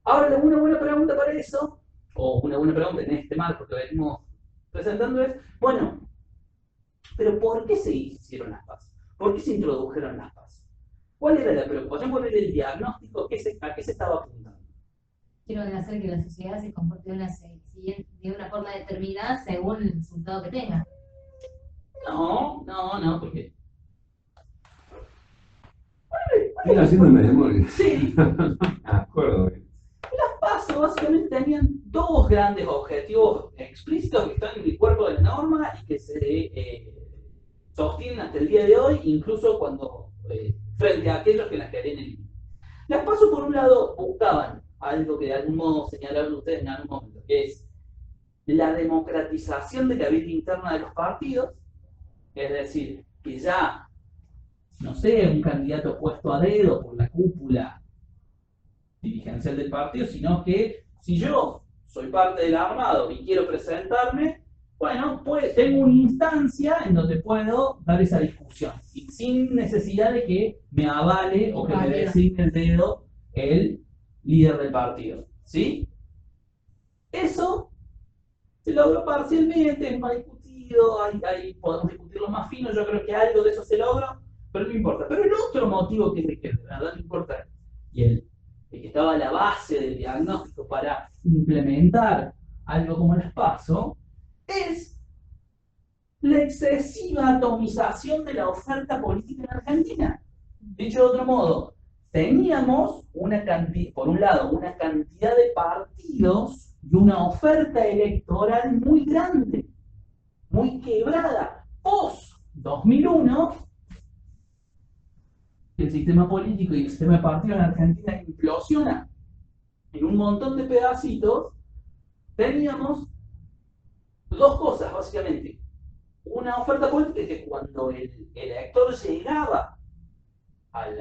Ahora, una buena pregunta para eso, o una buena pregunta en este marco que venimos presentando es, bueno, pero ¿por qué se hicieron las PASO? ¿Por qué se introdujeron las PASO? ¿Cuál era la preocupación? ¿Cuál era el diagnóstico? ¿A qué se estaba apuntando? Quiero hacer que la sociedad se comporte de una forma determinada según el resultado que tenga. No, porque... Estoy haciendo memoria. Sí. Me acuerdo. Las PASO básicamente tenían dos grandes objetivos explícitos que están en el cuerpo de la norma y que se sostienen hasta el día de hoy, incluso cuando frente a aquellos que las querían eliminar. Las PASO, por un lado, buscaban algo que de algún modo señalaron ustedes en algún momento, que es la democratización de la vida interna de los partidos, es decir, que ya no sea un candidato puesto a dedo por la cúpula dirigencial del partido, sino que si yo soy parte del armado y quiero presentarme, Bueno, pues tengo una instancia en donde puedo dar esa discusión y sin necesidad de que me avale o que me designe el dedo el líder del partido. ¿Sí? Eso se logró parcialmente, es más discutido, podemos discutirlo más fino, yo creo que algo de eso se logró, pero no importa. Pero el otro motivo que de verdad no importa, y el que estaba a la base del diagnóstico para implementar algo como el PASO, es la excesiva atomización de la oferta política en Argentina. Dicho de otro modo, teníamos por un lado, una cantidad de partidos y una oferta electoral muy grande, muy quebrada. Post 2001, el sistema político y el sistema de partidos en Argentina implosiona en un montón de pedacitos. Teníamos dos cosas, básicamente. Una oferta política que cuando el elector llegaba al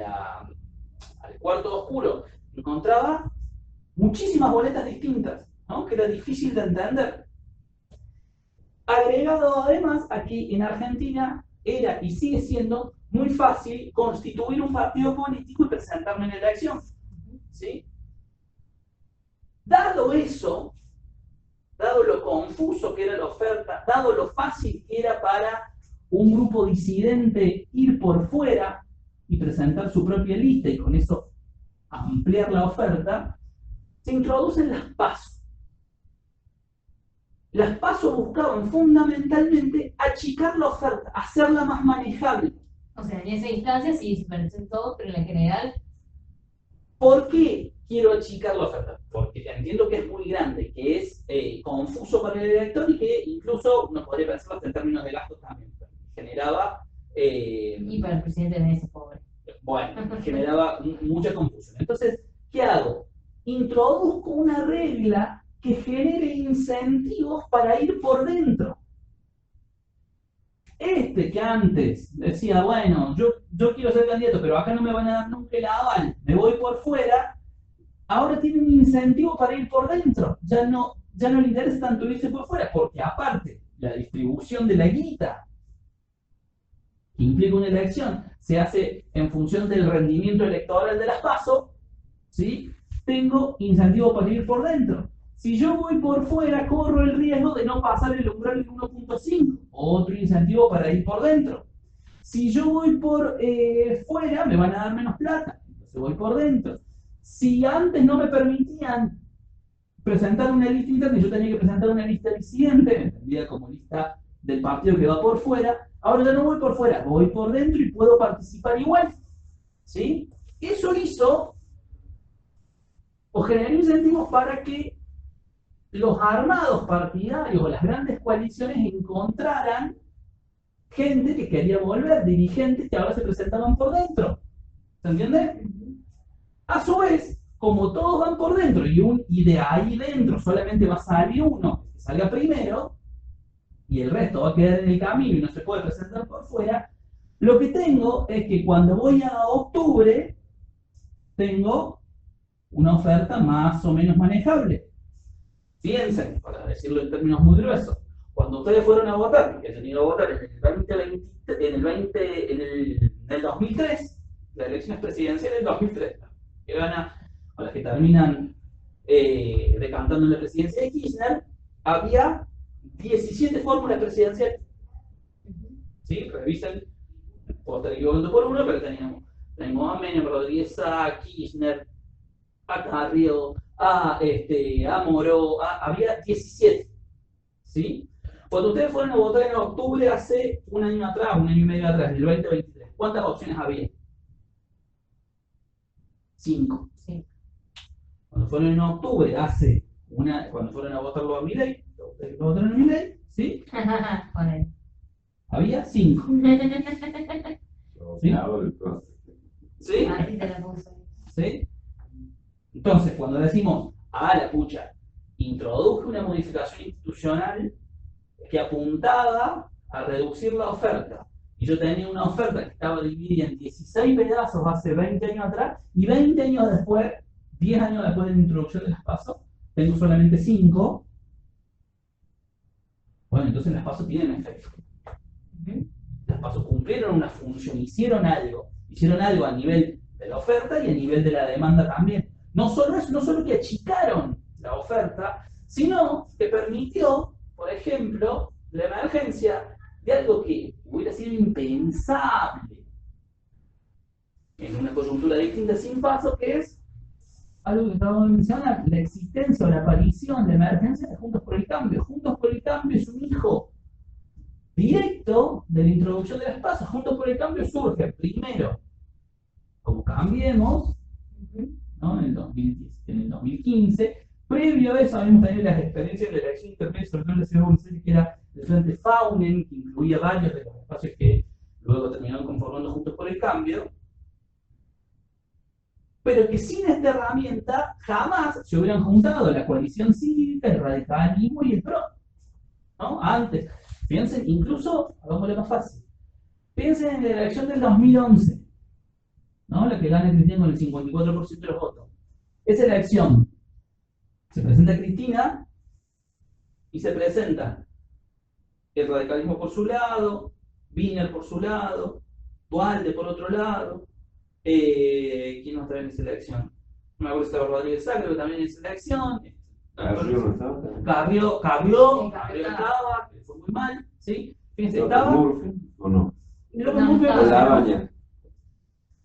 cuarto oscuro encontraba muchísimas boletas distintas, ¿no? Que era difícil de entender. Agregado además a que en Argentina era y sigue siendo muy fácil constituir un partido político y presentarme en la elección. ¿Sí? Dado eso, dado lo confuso que era la oferta, dado lo fácil que era para un grupo disidente ir por fuera y presentar su propia lista y con eso ampliar la oferta, se introducen las PASO. Las PASO buscaban fundamentalmente achicar la oferta, hacerla más manejable. O sea, en esa instancia sí se presentó, pero en general. ¿Por qué quiero achicar la oferta? Porque entiendo que es muy grande, que es confuso para el elector y que incluso uno podría pensarlo en términos de gastos también. Generaba. Y para el presidente de ese pobre. Bueno, generaba mucha confusión. Entonces, ¿qué hago? Introduzco una regla que genere incentivos para ir por dentro. Que antes decía, bueno, yo quiero ser candidato, pero acá no me van a dar nunca el aval, me voy por fuera, ahora tiene un incentivo para ir por dentro. Ya no le interesa tanto irse por fuera, porque aparte, la distribución de la guita que implica una elección se hace en función del rendimiento electoral de las PASO, ¿sí? Tengo incentivo para ir por dentro. Si yo voy por fuera, corro el riesgo de no pasar el umbral del 1.5, otro incentivo para ir por dentro. Si yo voy por fuera, me van a dar menos plata, entonces voy por dentro. Si antes no me permitían presentar una lista interna y yo tenía que presentar una lista disidente, entendida como lista del partido que va por fuera, ahora ya no voy por fuera, voy por dentro y puedo participar igual. ¿Sí? Eso hizo o generó incentivos para que los armados partidarios o las grandes coaliciones encontraran gente que quería volver, dirigentes que ahora se presentaban por dentro. ¿Se entiende? A su vez, como todos van por dentro y de ahí dentro solamente va a salir uno que salga primero y el resto va a quedar en el camino y no se puede presentar por fuera, lo que tengo es que cuando voy a octubre tengo una oferta más o menos manejable. Piensen, para decirlo en términos muy gruesos, cuando ustedes fueron a votar, que han ido a votar en el 2003, las elecciones presidenciales del 2003, que gana, o las que terminan decantando en la presidencia de Kirchner, había 17 fórmulas presidenciales. ¿Sí? Revisen, puedo estar equivocando por uno, pero teníamos a Menem, Rodríguez, a Kirchner, a Carrió, a Moró, había 17. ¿Sí? Cuando ustedes fueron a votar en octubre hace un año atrás, un año y medio atrás, del 2023, ¿cuántas opciones había? 5. Sí. Cuando fueron en octubre, cuando fueron a votarlo a Milei, ustedes votaron a Milei, ¿sí? Había 5. ¿Sí? ¿Sí? Ahí te la puse. ¿Sí? Entonces, cuando decimos, la pucha, introduje una modificación institucional que apuntaba a reducir la oferta, y yo tenía una oferta que estaba dividida en 16 pedazos hace 20 años atrás, y 20 años después, 10 años después de la introducción de las PASO, tengo solamente 5. Bueno, entonces las PASO tienen efecto. Las PASO cumplieron una función, hicieron algo a nivel de la oferta y a nivel de la demanda también. No solo eso, no solo que achicaron la oferta, sino que permitió, por ejemplo, la emergencia de algo que hubiera sido impensable en una coyuntura distinta sin PASO, que es algo que acabamos de mencionar, la existencia o la aparición de emergencia de Juntos por el Cambio. Juntos por el Cambio es un hijo directo de la introducción de las PASO. Juntos por el Cambio surge primero como Cambiemos, ¿no? En el 2015. Previo a eso habíamos tenido las experiencias de la elección intermedia, sobre todo en la ciudad de Buenos Aires, que era el Frente Faunen, que incluía varios de los espacios que luego terminaron conformando Juntos por el Cambio, pero que sin esta herramienta jamás se hubieran juntado la coalición cívica, el radicalismo y el PRO, ¿no? Antes, piensen, incluso, hagámoslo más fácil, piensen en la elección del 2011, ¿no? La que gana Cristina con el 54% de los votos. Esa elección, se presenta Cristina y se presenta el radicalismo por su lado, Wiener por su lado, Duhalde por otro lado. ¿Quién no estaba en esa elección? No me acuerdo si estaba Rodríguez Sacre, pero también en esa elección. Carrió no estaba. Carrió estaba, que fue muy mal, ¿sí? Fíjense, estaba. Murphy, ¿o no?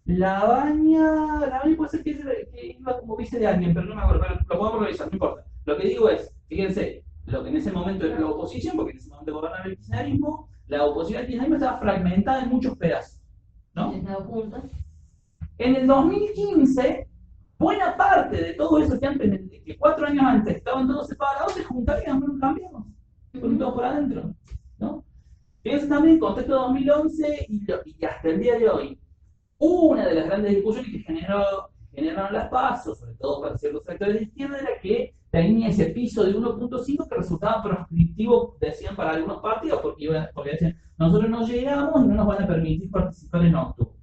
La Baña puede ser que iba como vice de alguien, pero no me acuerdo, pero lo podemos revisar, no importa. Lo que digo es, fíjense, lo que en ese momento era la oposición, porque en ese momento gobernaba el kirchnerismo, la oposición al kirchnerismo estaba fragmentada en muchos pedazos, ¿no? En el 2015, buena parte de todo eso que antes, que 4 años antes estaban todos separados, se juntarían, no cambiamos, con todos por adentro, ¿no? Fíjense también, en contexto de 2011 y hasta el día de hoy, una de las grandes discusiones que generaron las PASO, sobre todo para ciertos sectores de izquierda, era que tenía ese piso de 1.5 que resultaba proscriptivo, decían, para algunos partidos, porque decían, nosotros no llegamos y no nos van a permitir participar en octubre,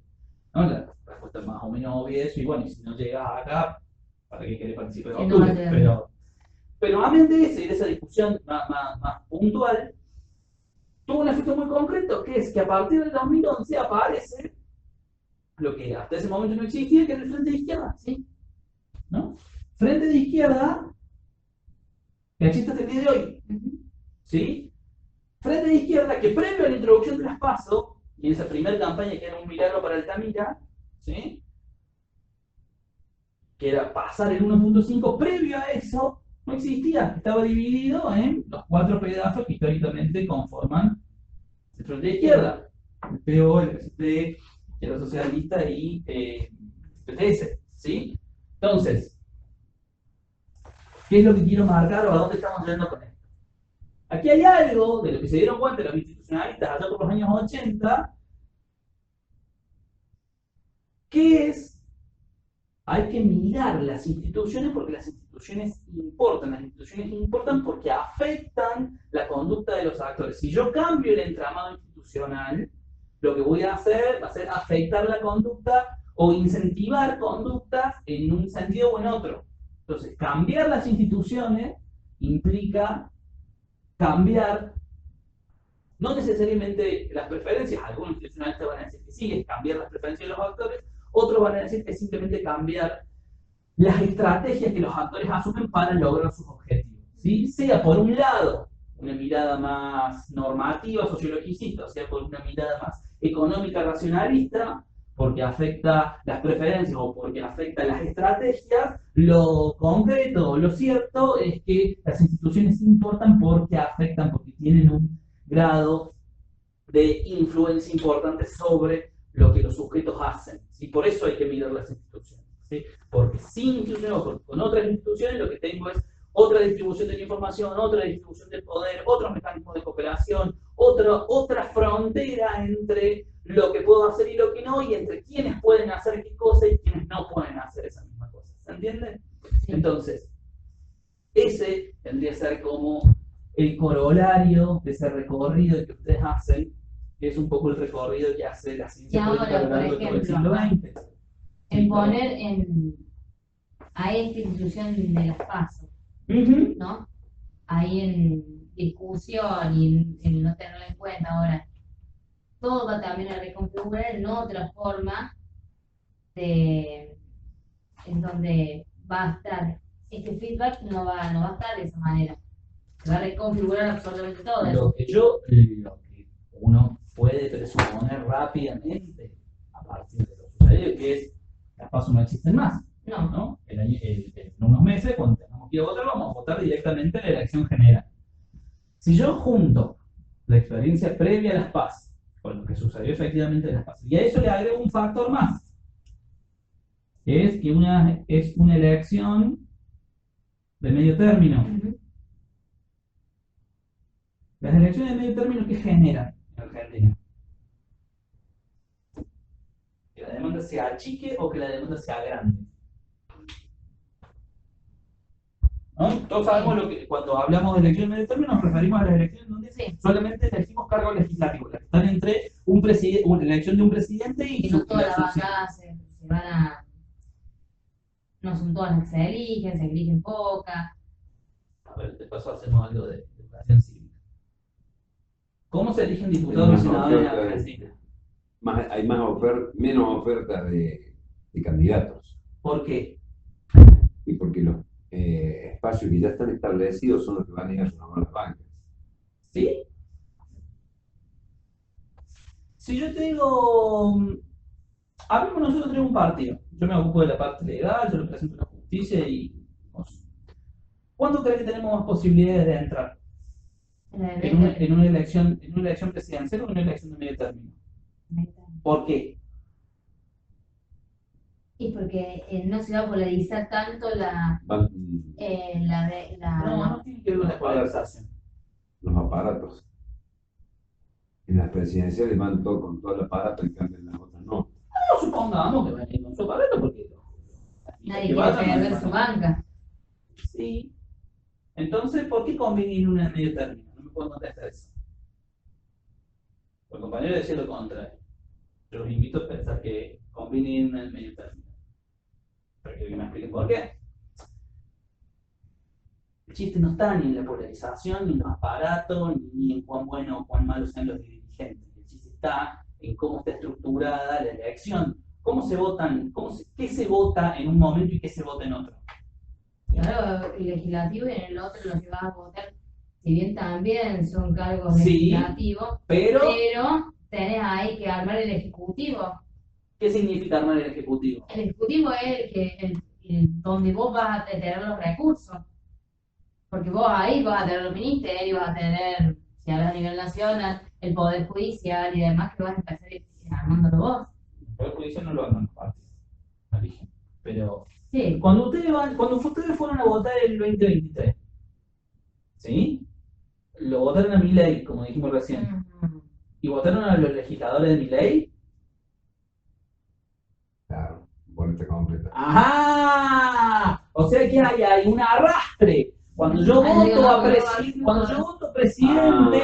¿no? La respuesta es más o menos obvia eso, y bueno, y si no llegas acá, ¿para qué querés participar en octubre? Pero amén de esa discusión más puntual, tuvo un efecto muy concreto, que es que a partir del 2011 aparece lo que hasta ese momento no existía, que era el Frente de Izquierda, ¿sí? ¿No? Frente de Izquierda que existe hasta el día de hoy, ¿sí? Frente de Izquierda que previo a la introducción de las PASO, y en esa primera campaña que era un milagro para Altamira, ¿sí? Que era pasar el 1.5, previo a eso no existía, estaba dividido en los 4 pedazos que históricamente conforman el Frente de Izquierda, el PO, el PST, Izquierda Socialista y PTS, ¿sí? Entonces, ¿qué es lo que quiero marcar o a dónde estamos yendo con esto? Aquí hay algo de lo que se dieron cuenta los institucionalistas allá por los años 80, que es, hay que mirar las instituciones porque las instituciones importan porque afectan la conducta de los actores. Si yo cambio el entramado institucional, lo que voy a hacer va a ser afectar la conducta o incentivar conductas en un sentido o en otro. Entonces, cambiar las instituciones implica cambiar, no necesariamente las preferencias, algunos institucionalistas van a decir que sí, es cambiar las preferencias de los actores, otros van a decir que es simplemente cambiar las estrategias que los actores asumen para lograr sus objetivos, ¿sí? Sea por un lado una mirada más normativa, sociologicista, o sea por una mirada más económica, racionalista, porque afecta las preferencias o porque afecta las estrategias. Lo concreto, lo cierto es que las instituciones importan porque afectan, porque tienen un grado de influencia importante sobre lo que los sujetos hacen. ¿Sí? Por eso hay que mirar las instituciones. ¿Sí? Porque sin instituciones o con otras instituciones lo que tengo es otra distribución de la información, otra distribución del poder, otros mecanismos de cooperación, otra frontera entre lo que puedo hacer y lo que no, y entre quienes pueden hacer qué cosa y quienes no pueden hacer esa misma cosa. ¿Se entiende? Sí. Entonces, ese tendría que ser como el corolario de ese recorrido que ustedes hacen, que es un poco el recorrido que hace la ciencia política a lo largo de todo el siglo XX. En poner a esta institución de las PASO, ¿no? Ahí discusión y el no tenerlo en cuenta ahora, todo va también a reconfigurar en otra forma de, en donde va a estar, este feedback no va a estar de esa manera, se va a reconfigurar absolutamente todo. Lo que uno puede presuponer rápidamente a partir de lo sucedido, que es las PASO no existen más. ¿No? En unos meses, cuando tengamos que ir a votar, vamos a votar directamente en la elección general. Si yo junto la experiencia previa a las PAS con lo que sucedió efectivamente en las PAS, y a eso le agrego un factor más, que es que es una elección de medio término. Las elecciones de medio término, ¿qué generan en Argentina? Que la demanda sea achique o que la demanda sea grande. ¿No? Todos sabemos cuando hablamos de elecciones de medio término nos referimos a las elecciones donde solamente elegimos cargos legislativos, las que están entre una elección de un presidente y no todas las bancadas se van a... No son todas las que se eligen pocas. A ver, de paso hacemos algo de educación cívica. ¿Cómo se eligen diputados y senadores en Argentina? Hay menos oferta de candidatos. ¿Por qué? Y porque los espacios que ya están establecidos son los que van a ir a renovar las bancas. ¿Sí? Si yo te digo, hablemos, nosotros tenemos un partido, yo me ocupo de la parte legal, yo lo presento a la justicia y... ¿Cuándo crees que tenemos más posibilidades de entrar? En una elección presidencial o en una elección de medio término. ¿Por qué? Y porque no se va a polarizar tanto la... No tiene que ver con la polarización. Los aparatos. En las presidenciales van con todo el aparato y cambian las otras no. No, supongamos que van a ir con su aparato porque... Nadie quiere perder su banca. Sí. Entonces, ¿por qué conviene ir una en medio término? No me puedo contestar eso. El compañero decía lo contrario. Yo los invito a pensar que conviene ir una en medio término. Pero quiero que me expliquen por qué. El chiste no está ni en la polarización, ni en los aparatos, ni en cuán bueno o cuán malos sean los dirigentes. El chiste está en cómo está estructurada la elección. ¿Cómo se votan? ¿Qué se vota en un momento y qué se vota en otro? Claro, el legislativo y en el otro lo que vas a votar, si bien también son cargos legislativos, pero tenés ahí que armar el ejecutivo. ¿Qué significa armar el ejecutivo? El ejecutivo es donde vos vas a tener los recursos. Porque vos ahí vas a tener los ministerios, vas a tener, si hablas a nivel nacional, el poder judicial y demás, que vas a empezar armándolo vos. El poder judicial no lo arman los partidos. Pero sí. Cuando ustedes fueron a votar el 2023, ¿sí? Lo votaron a Milei, como dijimos recién. ¿Y votaron a los legisladores de Milei? Claro, boleta completa. ¡Ajá! O sea que hay un arrastre. Cuando yo voto presidente,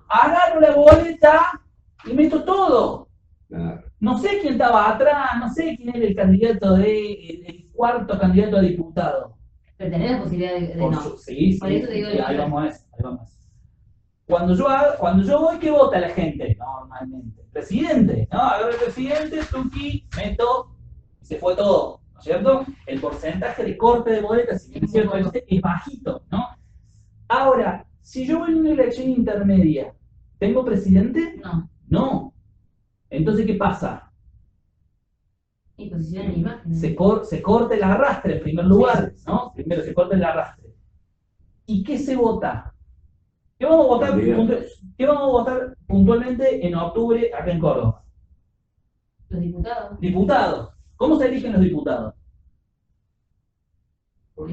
agarro la boleta y meto todo. Claro. No sé quién estaba atrás, no sé quién era el candidato el cuarto candidato a diputado. Pero tenés la posibilidad de no. Sí, por eso te digo ahí vamos a eso. Cuando yo voy, ¿qué vota la gente? Normalmente. Presidente, ¿no? Agarro el presidente, tuki, meto, se fue todo. ¿No es cierto? El porcentaje de corte de boletas, si bien es cierto, es bajito, ¿no? Ahora, si yo voy en una elección intermedia, ¿tengo presidente? No. Entonces, ¿qué pasa? Y posición en imagen. Se corta el arrastre en primer lugar, ¿no? Primero se corta el arrastre. ¿Y qué se vota? ¿Qué vamos a votar puntualmente en octubre acá en Córdoba? Los diputados. Diputados. ¿Cómo se eligen los diputados? Por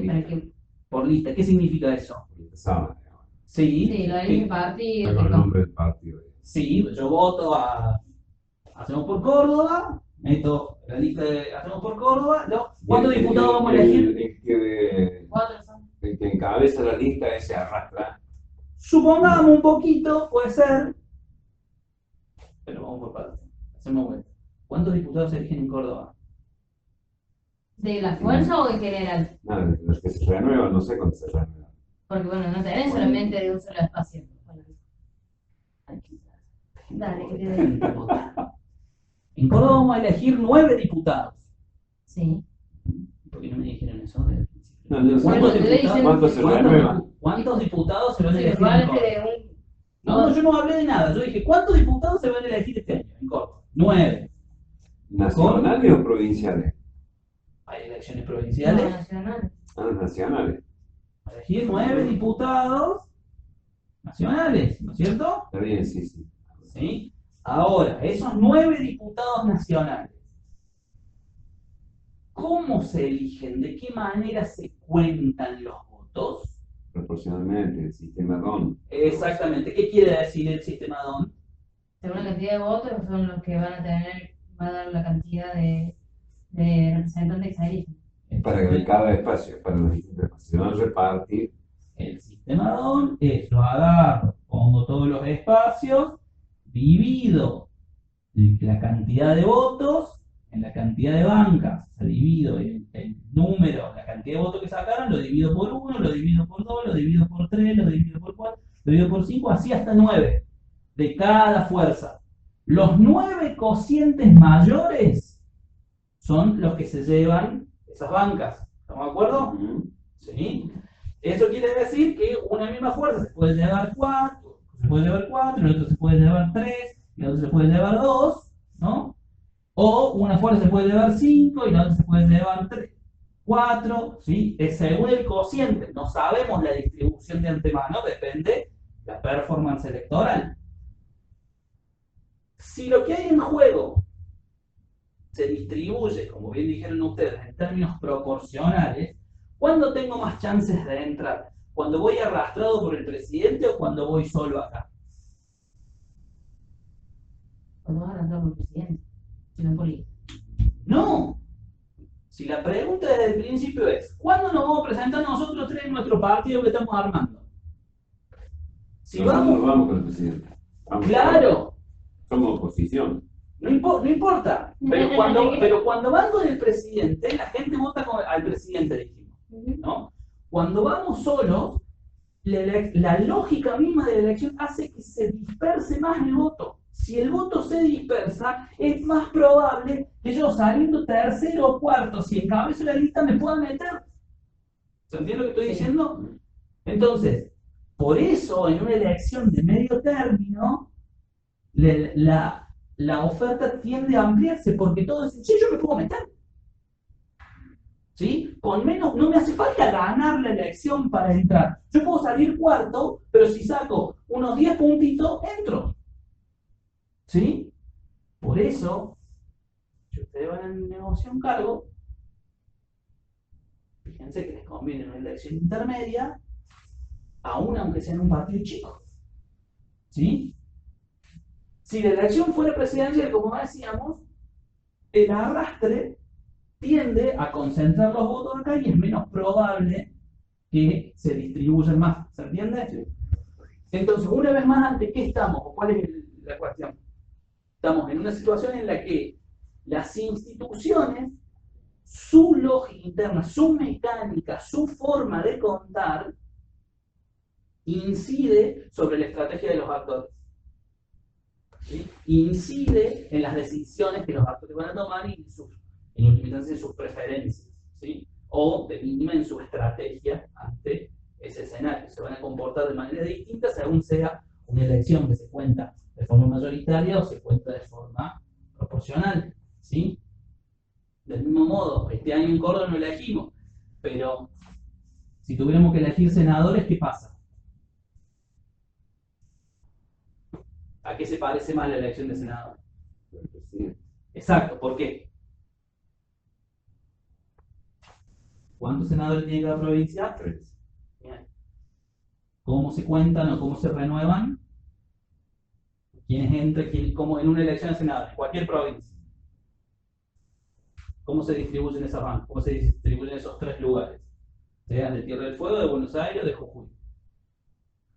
lista. ¿Qué significa eso? Sí, lo elige el partido. Con el nombre del partido. Sí, yo voto a Hacemos por Córdoba, meto la lista de Hacemos por Córdoba. ¿Cuántos diputados vamos a elegir? El que encabeza la lista se arrastra. Supongamos un poquito, puede ser. Pero vamos por partes. Hacemos vuelta. ¿Cuántos diputados se eligen en Córdoba? ¿De la fuerza o en general? Nada, los que se renuevan, no sé cuántos se renuevan. Porque bueno, no tenés solamente de un solo espacio. Bueno, dale, que te den. En Córdoba vamos a elegir 9 diputados. Sí. ¿Por qué no me dijeron eso desde el principio? No, no sé. ¿Cuántos Bueno, te estoy diciendo ¿Cuántos se renuevan? ¿Cuántos diputados se van a Sí, elegir en probablemente Córdoba? de un. No, yo no hablé de nada. Yo dije, ¿cuántos diputados se van a elegir este año en Córdoba? 9. ¿Nacionales o provinciales? Hay elecciones No, provinciales. nacional. Ah, nacionales. A elegir 9 diputados nacionales, ¿no es cierto? Está bien, sí, sí. ¿Sí? Ahora, esos 9 diputados nacionales, ¿cómo se eligen? ¿De qué manera se cuentan los votos? Proporcionalmente, el sistema DON. Exactamente. ¿Qué quiere decir el sistema DON? Según la cantidad de votos son los que van a tener, va a dar la cantidad de representantes que se eligen. Para cada espacio, para los distintos espacios. Se van a repartir. El sistema DON es, lo agarro, pongo todos los espacios, divido la cantidad de votos en la cantidad de bancas, o sea, divido el número, la cantidad de votos que sacaron, lo divido por 1, lo divido por 2, lo divido por 3, lo divido por 4, lo divido por 5, así hasta 9 de cada fuerza. Los 9 cocientes mayores son los que se llevan esas bancas. ¿Estamos de acuerdo? ¿Sí? Eso quiere decir que una misma fuerza se puede llevar 4, el otro se puede llevar 3, y el otro se puede llevar 2, ¿no? O una fuerza se puede llevar 5 y la otra se puede llevar 3, 4, ¿sí? Es según el cociente. No sabemos la distribución de antemano, depende de la performance electoral. Si lo que hay en juego se distribuye, como bien dijeron ustedes, en términos proporcionales, ¿cuándo tengo más chances de entrar? ¿Cuando voy arrastrado por el presidente o cuando voy solo acá? Cuando van a entrar por presidente, sino político. No. Si la pregunta desde el principio es, ¿cuándo nos vamos a presentar nosotros tres en nuestro partido que estamos armando? Si Nosotros vamos, no vamos con el presidente. Vamos claro, somos oposición. no importa, pero cuando van con el presidente, la gente vota al presidente, dijimos, ¿no? Cuando vamos solos, la lógica misma de la elección hace que se disperse más el voto. Si el voto se dispersa, es más probable que yo saliendo tercero o cuarto, si encabezo la lista, me pueda meter. ¿Se entiende lo que estoy diciendo? Entonces, por eso en una elección de medio término, la oferta tiende a ampliarse, porque todos dicen, sí, yo me puedo meter. ¿Sí? Con menos, no me hace falta ganar la elección para entrar. Yo puedo salir cuarto, pero si saco unos 10 puntitos, entro. ¿Sí? Por eso, si ustedes van a negociar un cargo, fíjense que les conviene una elección intermedia, aún aunque sea en un partido chico. ¿Sí? Si la elección fuera presidencial, como decíamos, el arrastre tiende a concentrar los votos acá y es menos probable que se distribuyan más. ¿Se entiende? Entonces, una vez más, ¿ante qué estamos? ¿Cuál es la cuestión? Estamos en una situación en la que las instituciones, su lógica interna, su mecánica, su forma de contar, incide sobre la estrategia de los actores. ¿Sí? Incide en las decisiones que los actores van a tomar y en última instancia en sus preferencias, ¿sí? O de mínima en su estrategia ante ese escenario. Se van a comportar de manera distinta según sea una elección que se cuenta de forma mayoritaria o se cuenta de forma proporcional, ¿sí? Del mismo modo, este año en Córdoba no elegimos, pero si tuviéramos que elegir senadores, ¿qué pasa? ¿A qué se parece más la elección de senadores? Exacto, ¿por qué? ¿Cuántos senadores tiene cada provincia? 3. Bien. ¿Cómo se cuentan o cómo se renuevan? ¿Quiénes entran? ¿Cómo en una elección de senadores? En cualquier provincia. ¿Cómo se distribuyen esas bancas? ¿Cómo se distribuyen esos 3 lugares? Sean de Tierra del Fuego, de Buenos Aires o de Jujuy.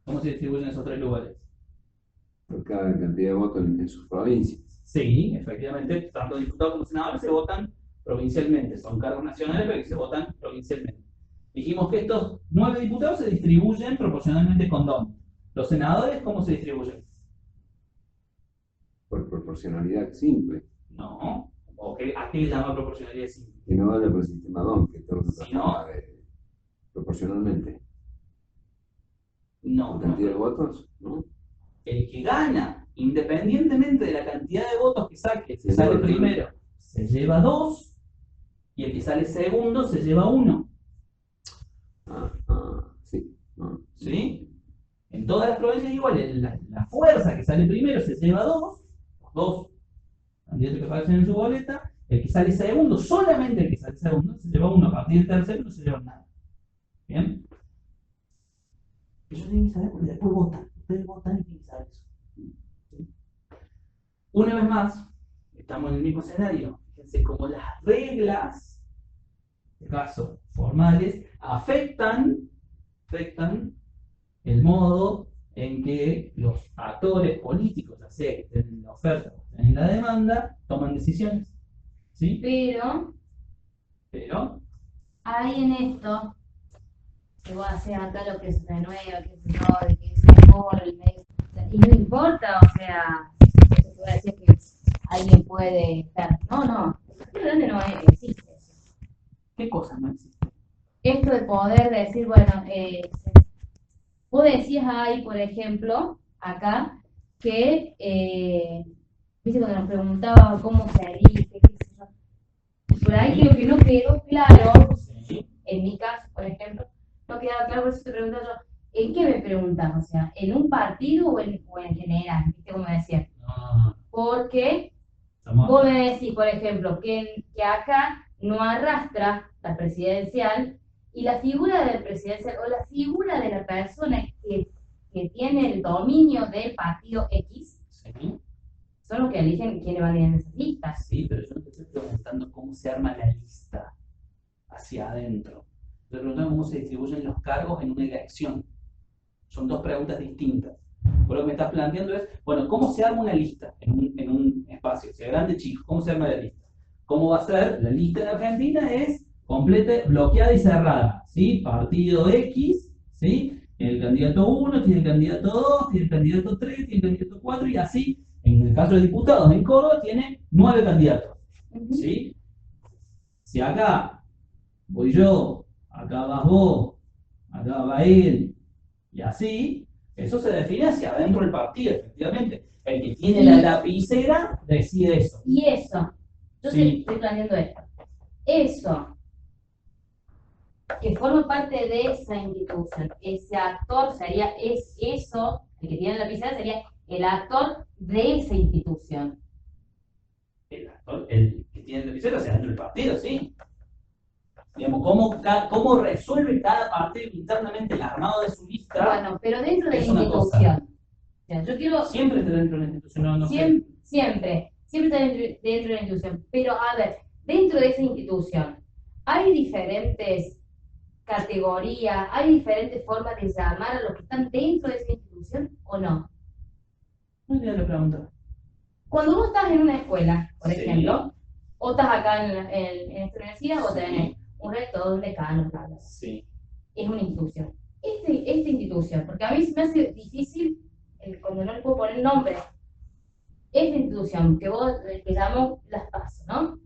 ¿Cómo se distribuyen esos 3 lugares? Por cada cantidad de votos en sus provincias. Sí, efectivamente, tanto diputados como senadores se votan provincialmente. Son cargos nacionales, pero que se votan provincialmente. Dijimos que estos 9 diputados se distribuyen proporcionalmente con dónde. ¿Los senadores cómo se distribuyen? Por proporcionalidad simple. No. ¿A qué le llama proporcionalidad simple? Que no vaya por el sistema DON, que tengo otra Si no, forma de proporcionalmente. no. ¿Por cantidad de votos? ¿No? El que gana, independientemente de la cantidad de votos que saque, si Se sale lleva primero, se lleva 2, y el que sale segundo se lleva 1. Sí. ¿Sí? En todas las provincias igual, la fuerza que sale primero se lleva 2, los 2 candidatos que aparecen en su boleta. El que sale segundo, solamente el que sale segundo, se lleva 1. A partir del tercero no se lleva nada. ¿Bien? Eso tienen que saber porque después votan. Ustedes votan y tienen que saber eso. ¿Sí? Una vez más, estamos en el mismo escenario. Fíjense cómo las reglas, en este caso formales, afectan el modo en que los actores políticos, ya sea que estén en la oferta o estén en la demanda, toman decisiones. ¿Sí? Pero hay en esto, que vos haces acá lo que se renueva, que se no, de que es mejor, y no importa, o sea, eso te voy a decir que alguien puede estar. No, el Partido Grande no existe eso. ¿qué cosas no existen? Esto de poder decir, bueno, vos decías ahí, por ejemplo, acá, que, viste, cuando nos preguntaba cómo se elige, qué sé yo, por ahí creo que no quedó claro, Sí. en mi caso, por ejemplo, no quedaba claro, por eso te pregunto yo, ¿en qué me preguntas? O sea, ¿en un partido o en general? ¿Viste cómo me decías? No, Porque estamos vos me decís, por ejemplo, que acá no arrastra la presidencial y la figura del presidencial o la figura de la persona que tiene el dominio del partido X sí. son los que eligen quiénes van a ir en esas listas. Sí, pero yo no te estoy preguntando cómo se arma la lista hacia adentro. Te estoy preguntando cómo se distribuyen los cargos en una elección. Son dos preguntas distintas. Por lo que me estás planteando es, bueno, ¿cómo se arma una lista en un espacio, sea grande o chico? ¿Cómo se arma la lista? ¿Cómo va a ser? La lista en Argentina es completa, bloqueada y cerrada, ¿sí? Partido X, ¿sí? El candidato 1, tiene el candidato 2, tiene el candidato 3, tiene el candidato 4 y así, en el caso de diputados en Córdoba, tiene 9 candidatos, ¿sí? Si acá voy yo, acá vas vos, acá va él, y así, eso se define hacia adentro del partido, efectivamente. El que tiene la lapicera decide eso. Y eso, yo Sí. estoy planteando esto. Eso, que forma parte de esa institución, ese actor sería, es eso, el que tiene la lapicera sería el actor de esa institución. El actor, el que tiene la lapicera hacia adentro del partido, sí. Digamos, ¿cómo resuelve cada partido internamente el armado de su lista? Bueno, pero dentro de la Es una institución. O sea, yo quiero Siempre está dentro de la institución, no sé. siempre está dentro de la institución. Pero a ver, dentro de esa institución, ¿hay diferentes categorías, hay diferentes formas de llamar a los que están dentro de esa institución o no? No entiendo la pregunta. Cuando vos estás en una escuela, por Sí. ejemplo, o estás acá en esta universidad, vos Sí. tenés un rector, un decano, bla, bla. Sí. Es una institución. Esta institución, porque a mí se me hace difícil cuando no le puedo poner nombre. Esta institución que llamamos las PASO, ¿no?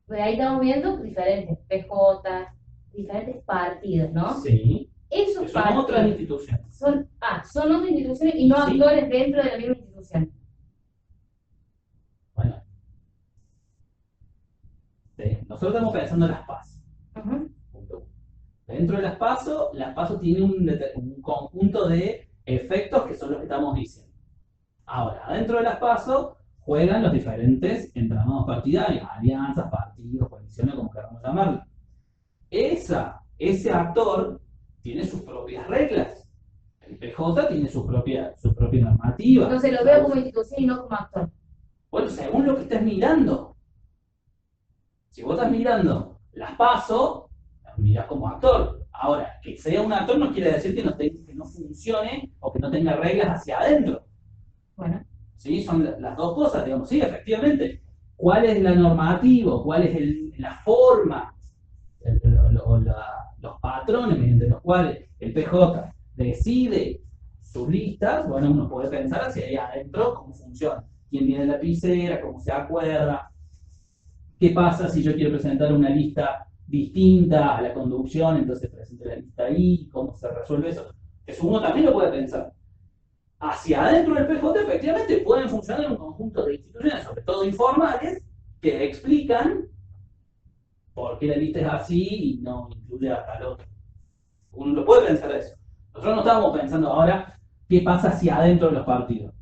Pues ahí estamos viendo diferentes PJ, diferentes partidos, ¿no? Sí. Esos Son partidos otras instituciones. son otras instituciones y no Sí. actores dentro de la misma institución. Bueno. Sí. Nosotros estamos pensando en las PAS. Ujú. Punto uno. Dentro de las PASO tiene un conjunto de efectos que son los que estamos diciendo. Ahora, dentro de las PASO juegan los diferentes entramados partidarios, alianzas, partidos, coaliciones, como queramos llamarlo. Ese actor tiene sus propias reglas. El PJ tiene su propia normativa. Entonces lo veo como institución y no como actor. Bueno, según lo que estés mirando. Si vos estás mirando las PASO, las mirás como actor. Ahora, que sea un actor no quiere decir que no funcione o que no tenga reglas hacia adentro. Bueno. ¿Sí? Son las dos cosas, digamos, sí, efectivamente. ¿Cuál es la normativa? ¿Cuál es la forma? los patrones mediante los cuales el PJ decide sus listas, bueno, uno puede pensar hacia ahí adentro cómo funciona, quién tiene la lapicera, cómo se acuerda, qué pasa si yo quiero presentar una lista distinta a la conducción, entonces presento la lista ahí, cómo se resuelve eso. Eso uno también lo puede pensar. Hacia adentro del PJ efectivamente pueden funcionar un conjunto de instituciones, sobre todo informales, que explican por qué la lista es así y no incluye a tal otro. Uno lo puede pensar eso. Nosotros no estábamos pensando ahora qué pasa hacia adentro de los partidos.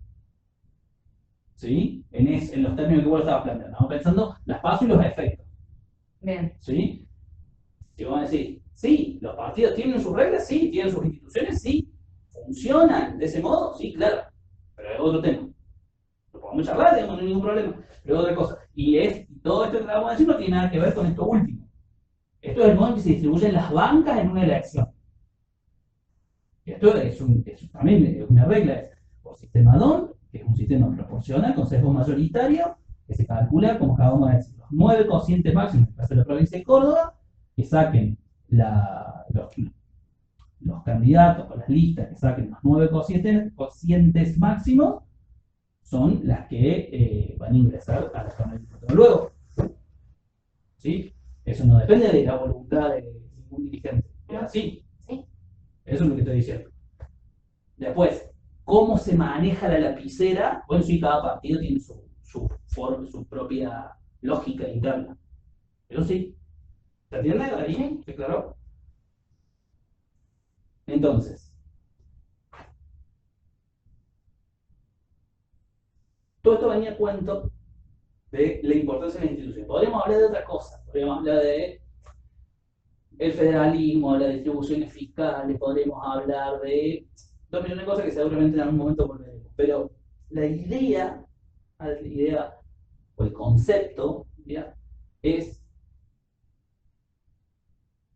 ¿Sí? En los términos que vos estabas planteando. Estamos pensando las pasos y los efectos. Bien. ¿Sí? Y vamos a decir, sí, los partidos tienen sus reglas, sí, tienen sus instituciones, sí. ¿Funcionan de ese modo? Sí, claro. Pero es otro tema. Lo podemos charlar, digamos, no hay ningún problema. Pero es otra cosa. Y todo esto que vamos a decir no tiene nada que ver con esto último. Esto es el modo en que se distribuyen las bancas en una elección. Y esto también es una regla, es por sistema DON, que es un sistema proporcional con sesgo mayoritario, que se calcula, como acabamos de decir, los 9 cocientes máximos en el caso de la provincia de Córdoba, que saquen los candidatos o las listas que saquen los 9 cocientes máximos, son las que van a ingresar a la Cámara de Diputados. Luego, ¿sí? Eso no depende de la voluntad de ningún dirigente. Es así. Sí. Eso es lo que estoy diciendo. Después, ¿cómo se maneja la lapicera? Bueno, sí, cada partido tiene su propia lógica interna. Pero sí. ¿Se entiende ahí? ¿Se aclaró? Entonces, todo esto venía a cuento de la importancia de la institución. Podríamos hablar de otra cosa. Podríamos hablar de el federalismo, las distribuciones fiscales, podríamos hablar de 2 millones de cosas que seguramente en algún momento volveremos. Pero la idea o el concepto, ¿ya? Es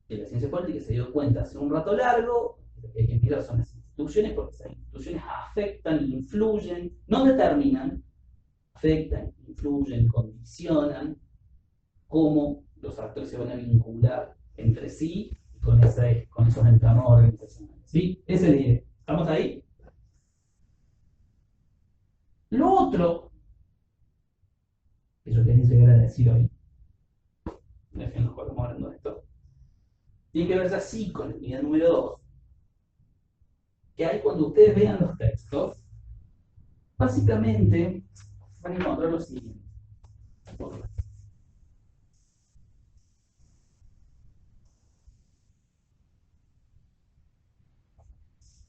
que la ciencia política se dio cuenta hace un rato largo que lo que hay que mirar son las instituciones, porque esas instituciones afectan, influyen, no determinan, afectan, influyen, condicionan cómo los actores se van a vincular entre sí y con esos entornos organizacionales. ¿Sí? Esa es la idea. ¿Estamos ahí? Lo otro que yo quería llegar a decir hoy, ya que nos estamos hablando de esto, tiene que ver así con la unidad número 2, que hay cuando ustedes vean los textos, básicamente van a encontrar lo siguiente.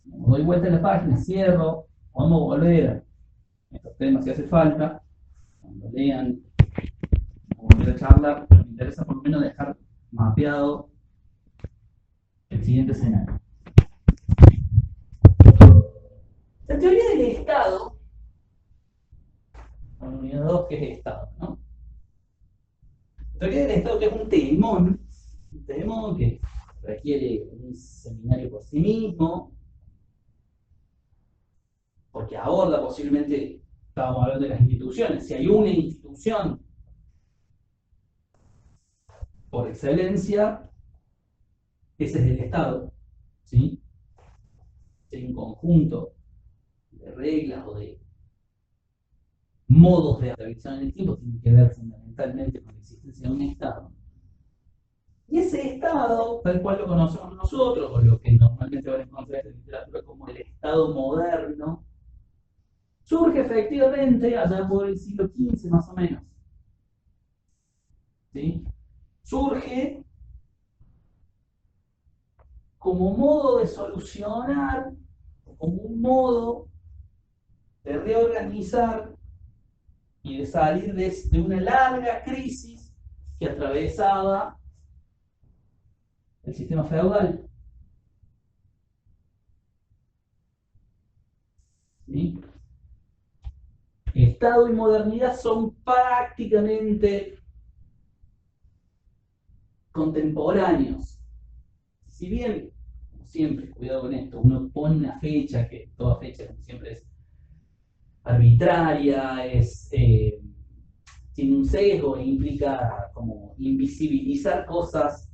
Doy vuelta a la página, cierro, vamos a volver a estos temas si hace falta, cuando lean, vamos a volver a charlar, pero me interesa por lo menos dejar mapeado el siguiente escenario. La teoría del Estado, con la unidad 2, que es Estado, ¿no? La teoría del Estado, que es un temón que requiere un seminario por sí mismo, porque aborda posiblemente, estábamos hablando de las instituciones, si hay una institución por excelencia, ese es el Estado, ¿sí? Hay un conjunto de reglas o de modos de revisión en el tiempo, tiene que ver fundamentalmente con la existencia de un Estado. Y ese Estado, tal cual lo conocemos nosotros, o lo que normalmente van a encontrar en la literatura como el Estado moderno, surge efectivamente allá por el siglo XV más o menos. ¿Sí? Surge como modo de solucionar, como un modo de reorganizar y de salir de una larga crisis que atravesaba el sistema feudal. ¿Sí? Estado y modernidad son prácticamente contemporáneos. Si bien, como siempre, cuidado con esto, uno pone una fecha, que toda fecha, como siempre, es arbitraria, tiene un sesgo e implica como invisibilizar cosas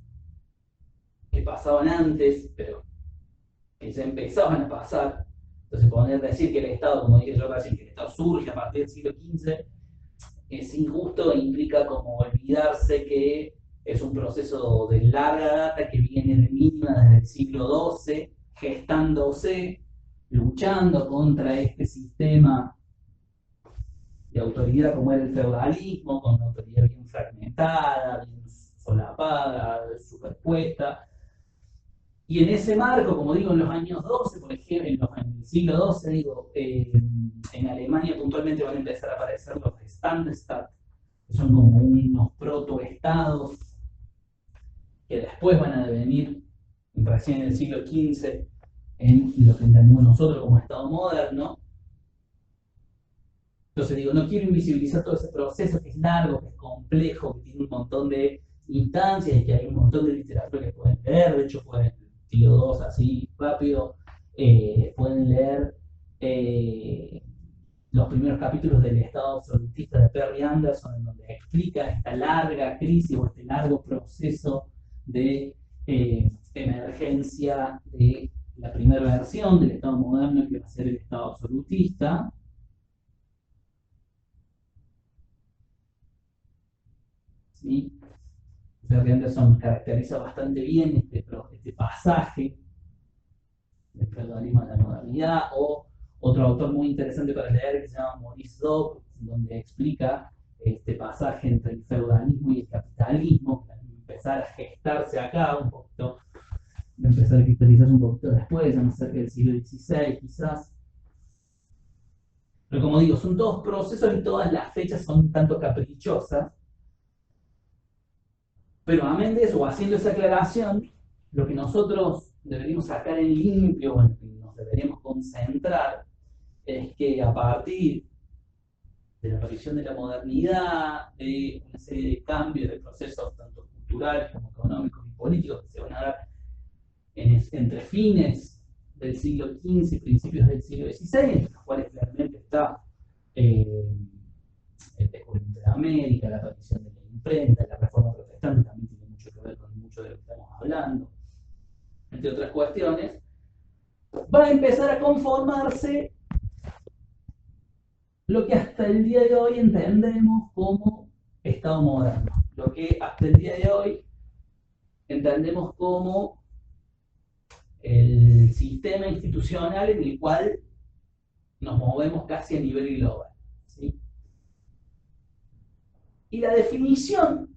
que pasaban antes, pero que ya empezaban a pasar. Entonces, poder decir que el Estado, como dije yo recién, que el Estado surge a partir del siglo XV, es injusto e implica como olvidarse que es un proceso de larga data que viene de mínima desde el siglo XII, gestándose, luchando contra este sistema de autoridad como era el feudalismo, con una autoridad bien fragmentada, bien solapada, superpuesta. Y en ese marco, como digo, en los años 12, por ejemplo, en el siglo XII, digo, en Alemania puntualmente van a empezar a aparecer los Standestat, que son como unos protoestados que después van a devenir, recién en el siglo XV, en lo que entendemos nosotros como Estado moderno. Entonces digo, no quiero invisibilizar todo ese proceso que es largo, que es complejo, que tiene un montón de instancias y que hay un montón de literatura que pueden leer. De hecho, pueden, siglo II así rápido, pueden leer los primeros capítulos del Estado absolutista de Perry Anderson, en donde explica esta larga crisis o este largo proceso de emergencia de la primera versión del Estado moderno, que va a ser el Estado absolutista. ¿Sí? Perry Anderson caracteriza bastante bien este pasaje del feudalismo a la modernidad, o otro autor muy interesante para leer que se llama Maurice Dobb, donde explica este pasaje entre el feudalismo y el capitalismo, que empezar a gestarse acá un poquito, empezar a cristalizarse un poquito después, ya más cerca del siglo XVI quizás. Pero como digo, son todos procesos y todas las fechas son un tanto caprichosas. Pero amén de eso, haciendo esa aclaración, lo que nosotros deberíamos sacar en limpio, o en lo que nos deberíamos concentrar, es que a partir de la aparición de la modernidad, de una serie de cambios, de procesos tanto culturales como económicos y políticos que se van a dar entre fines del siglo XV y principios del siglo XVI, entre los cuales claramente está el descubrimiento de América, la aparición de la imprenta, la reforma protestante también tiene mucho que ver con mucho de lo que estamos hablando, entre otras cuestiones, va a empezar a conformarse lo que hasta el día de hoy entendemos como Estado moderno, lo que hasta el día de hoy entendemos como el sistema institucional en el cual nos movemos casi a nivel global, ¿sí? Y la definición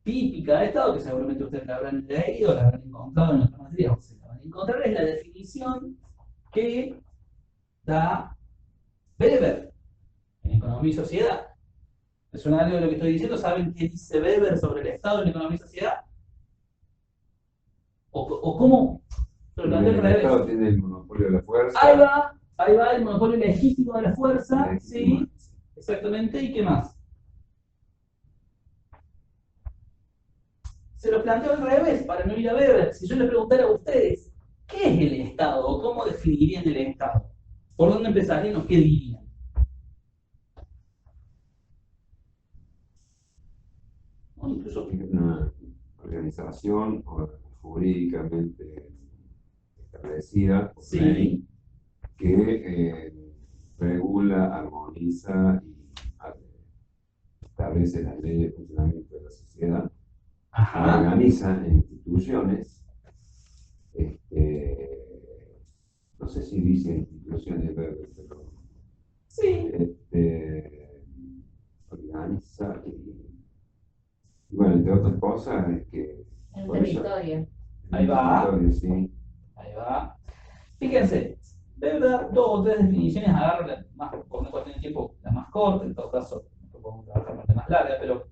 típica de Estado, que seguramente ustedes la habrán leído, la habrán encontrado en otras materias, o se la van a encontrar, es la definición que da Weber en Economía y Sociedad. ¿Les suena algo de lo que estoy diciendo? ¿Saben qué dice Weber sobre el Estado en Economía y Sociedad? ¿O cómo? Lo planteo al El revés. Estado tiene el monopolio de la fuerza. Ahí va el monopolio legítimo de la fuerza, sí, exactamente, ¿y qué más? Se lo planteo al revés, para no ir a Weber. Si yo les preguntara a ustedes, ¿qué es el Estado? ¿O cómo definirían el Estado? ¿Por dónde empezarían o qué dirían? O incluso Una organización jurídicamente establecida por sí, ley que regula, armoniza y establece las leyes de funcionamiento de la sociedad, ajá, organiza en instituciones, no sé si dice instituciones, pero sí, organiza y bueno, entre otras cosas es que El por eso- territorio. Ahí va. territorio, sí. Ahí va. Fíjense, debe dar dos o tres definiciones, agarro la más, por una cuestión de tiempo, la más corta, en todo caso, no podemos trabajar con la más larga, pero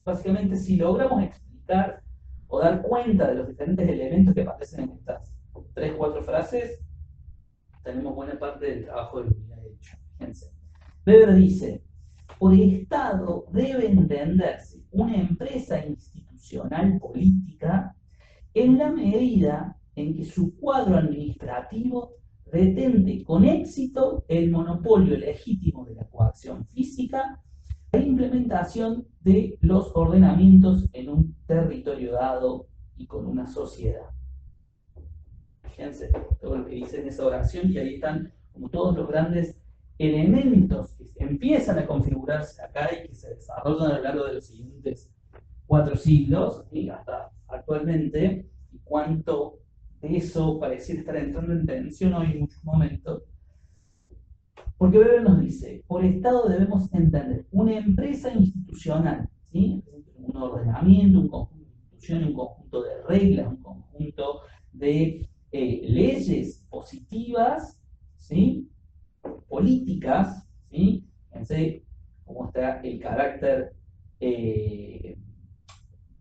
básicamente si logramos explicar o dar cuenta de los diferentes elementos que aparecen en estas 3 o 4 frases, tenemos buena parte del trabajo de la unidad hecho. Fíjense. Weber dice, por Estado debe entenderse una empresa institucional política en la medida en que su cuadro administrativo retente con éxito el monopolio legítimo de la coacción física e implementación de los ordenamientos en un territorio dado y con una sociedad. Fíjense todo lo que dice en esa oración, y ahí están como todos los grandes elementos que empiezan a configurarse acá y que se desarrollan a lo largo de los siguientes 4 siglos y hasta actualmente, y cuánto de eso pareciera estar entrando en tensión hoy en muchos momentos. Porque Weber nos dice, por Estado debemos entender una empresa institucional, ¿sí? Un ordenamiento, un conjunto de instituciones, un conjunto de reglas, un conjunto de leyes positivas, ¿sí? Políticas, ¿sí? Fíjense cómo está el carácter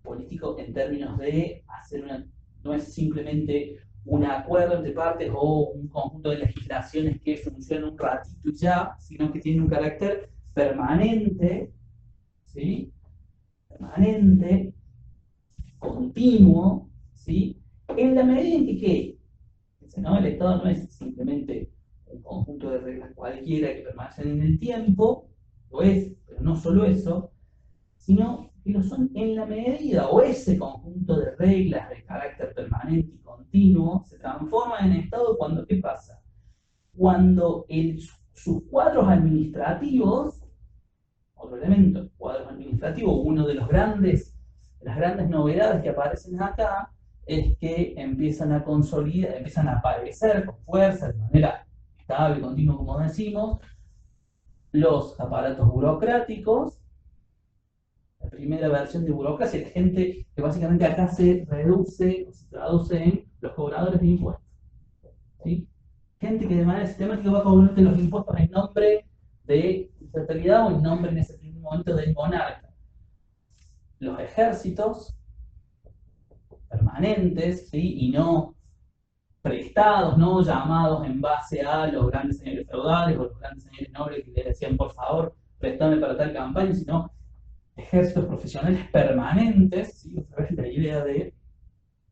político en términos de hacer una, no es simplemente un acuerdo entre partes o un conjunto de legislaciones que funcionan un ratito y ya, sino que tiene un carácter permanente, ¿sí? Permanente, continuo, ¿sí? En la medida en que, ¿qué? ¿No? El Estado no es simplemente un conjunto de reglas cualquiera que permanecen en el tiempo, lo es, pero no solo eso, sino que lo son en la medida, o ese conjunto de reglas de carácter permanente y continuo se transforma en Estado cuando, ¿qué pasa? Cuando sus cuadros administrativos, otro elemento, cuadros administrativos, uno de las grandes novedades que aparecen acá, es que empiezan a consolidar, empiezan a aparecer con fuerza, de manera estable, continua, como decimos, los aparatos burocráticos. La primera versión de burocracia, la gente que básicamente acá se reduce o se traduce en los cobradores de impuestos, ¿sí? Gente que de manera sistemática va a cobrarte los impuestos en nombre de la totalidad o en nombre en ese primer momento del monarca. Los ejércitos permanentes, ¿sí? Y no prestados, no llamados en base a los grandes señores feudales o los grandes señores nobles que le decían por favor, prestame para tal campaña, sino ejércitos profesionales permanentes, ¿sí? Otra vez la idea de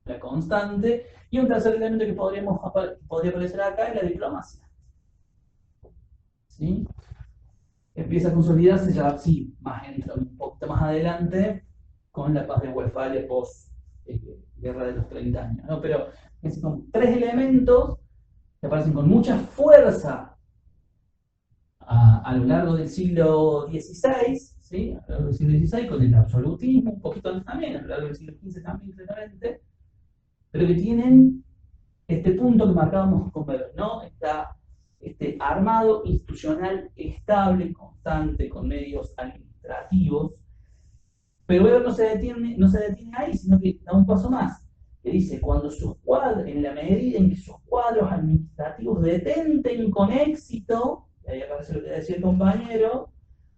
la constante. Y un tercer elemento que podría aparecer acá es la diplomacia, ¿sí? Empieza a consolidarse ya, sí, entra un poquito más adelante con la paz de Westfalia post guerra de los 30 años, ¿no? Pero son 3 elementos que aparecen con mucha fuerza a lo largo del siglo XVI, ¿sí? A lo largo del siglo XVI, con el absolutismo, un poquito antes también, a lo largo del siglo XV también, claramente, pero que tienen este punto que marcábamos con Weber, ¿no? Está armado institucional estable, constante, con medios administrativos. Pero Weber no se detiene ahí, sino que da un paso más. Que dice, cuando sus cuadros, en la medida en que sus cuadros administrativos detenten con éxito, y ahí aparece lo que decía el compañero,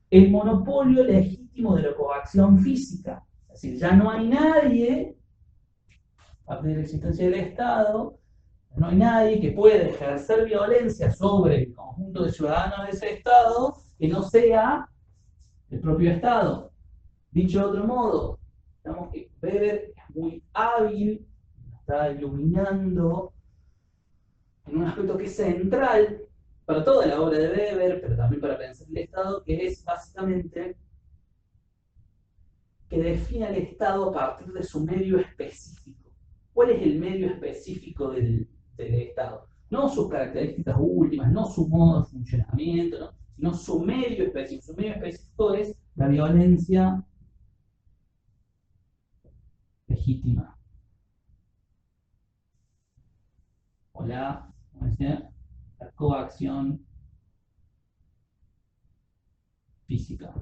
el monopolio legítimo de la coacción física. Es decir, ya no hay nadie, a partir de la existencia del Estado, no hay nadie que pueda ejercer violencia sobre el conjunto de ciudadanos de ese Estado que no sea el propio Estado. Dicho de otro modo, digamos que Weber es muy hábil, está iluminando en un aspecto que es central para toda la obra de Weber, pero también para pensar el Estado, que es básicamente que define al Estado a partir de su medio específico. ¿Cuál es el medio específico del Estado? No sus características últimas, no su modo de funcionamiento, ¿no? Sino su medio específico. Su medio específico es la violencia legítima. O la coacción física.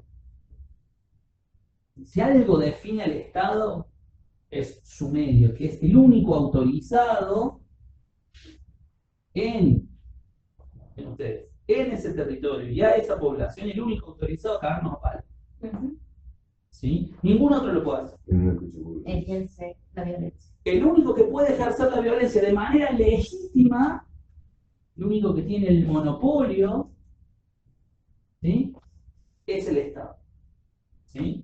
Si algo define al Estado, es su medio, que es el único autorizado en ese territorio y a esa población, el único autorizado a cagarnos a palo. ¿Sí? Ningún otro lo puede hacer. Ejerce la violencia. El único que puede ejercer la violencia de manera legítima, el único que tiene el monopolio, ¿sí? Es el Estado. ¿Sí?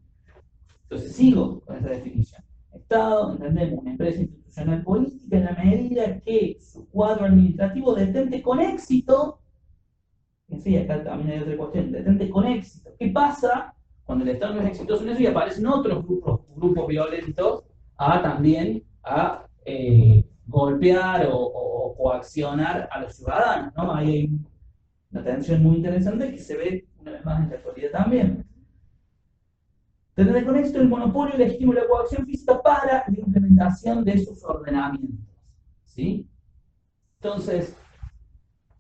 Entonces sigo con esta definición. Estado, entendemos, una empresa institucional política en la medida que su cuadro administrativo detente con éxito, sí, acá también hay otra cuestión, detente con éxito. ¿Qué pasa cuando el Estado no es exitoso en eso y aparecen otros grupos violentos a también a golpear o coaccionar a los ciudadanos, ¿no? Ahí hay una tensión muy interesante que se ve una vez más en la actualidad también. Tener con esto el monopolio legítimo de la coacción física para la implementación de sus ordenamientos, ¿sí? Entonces,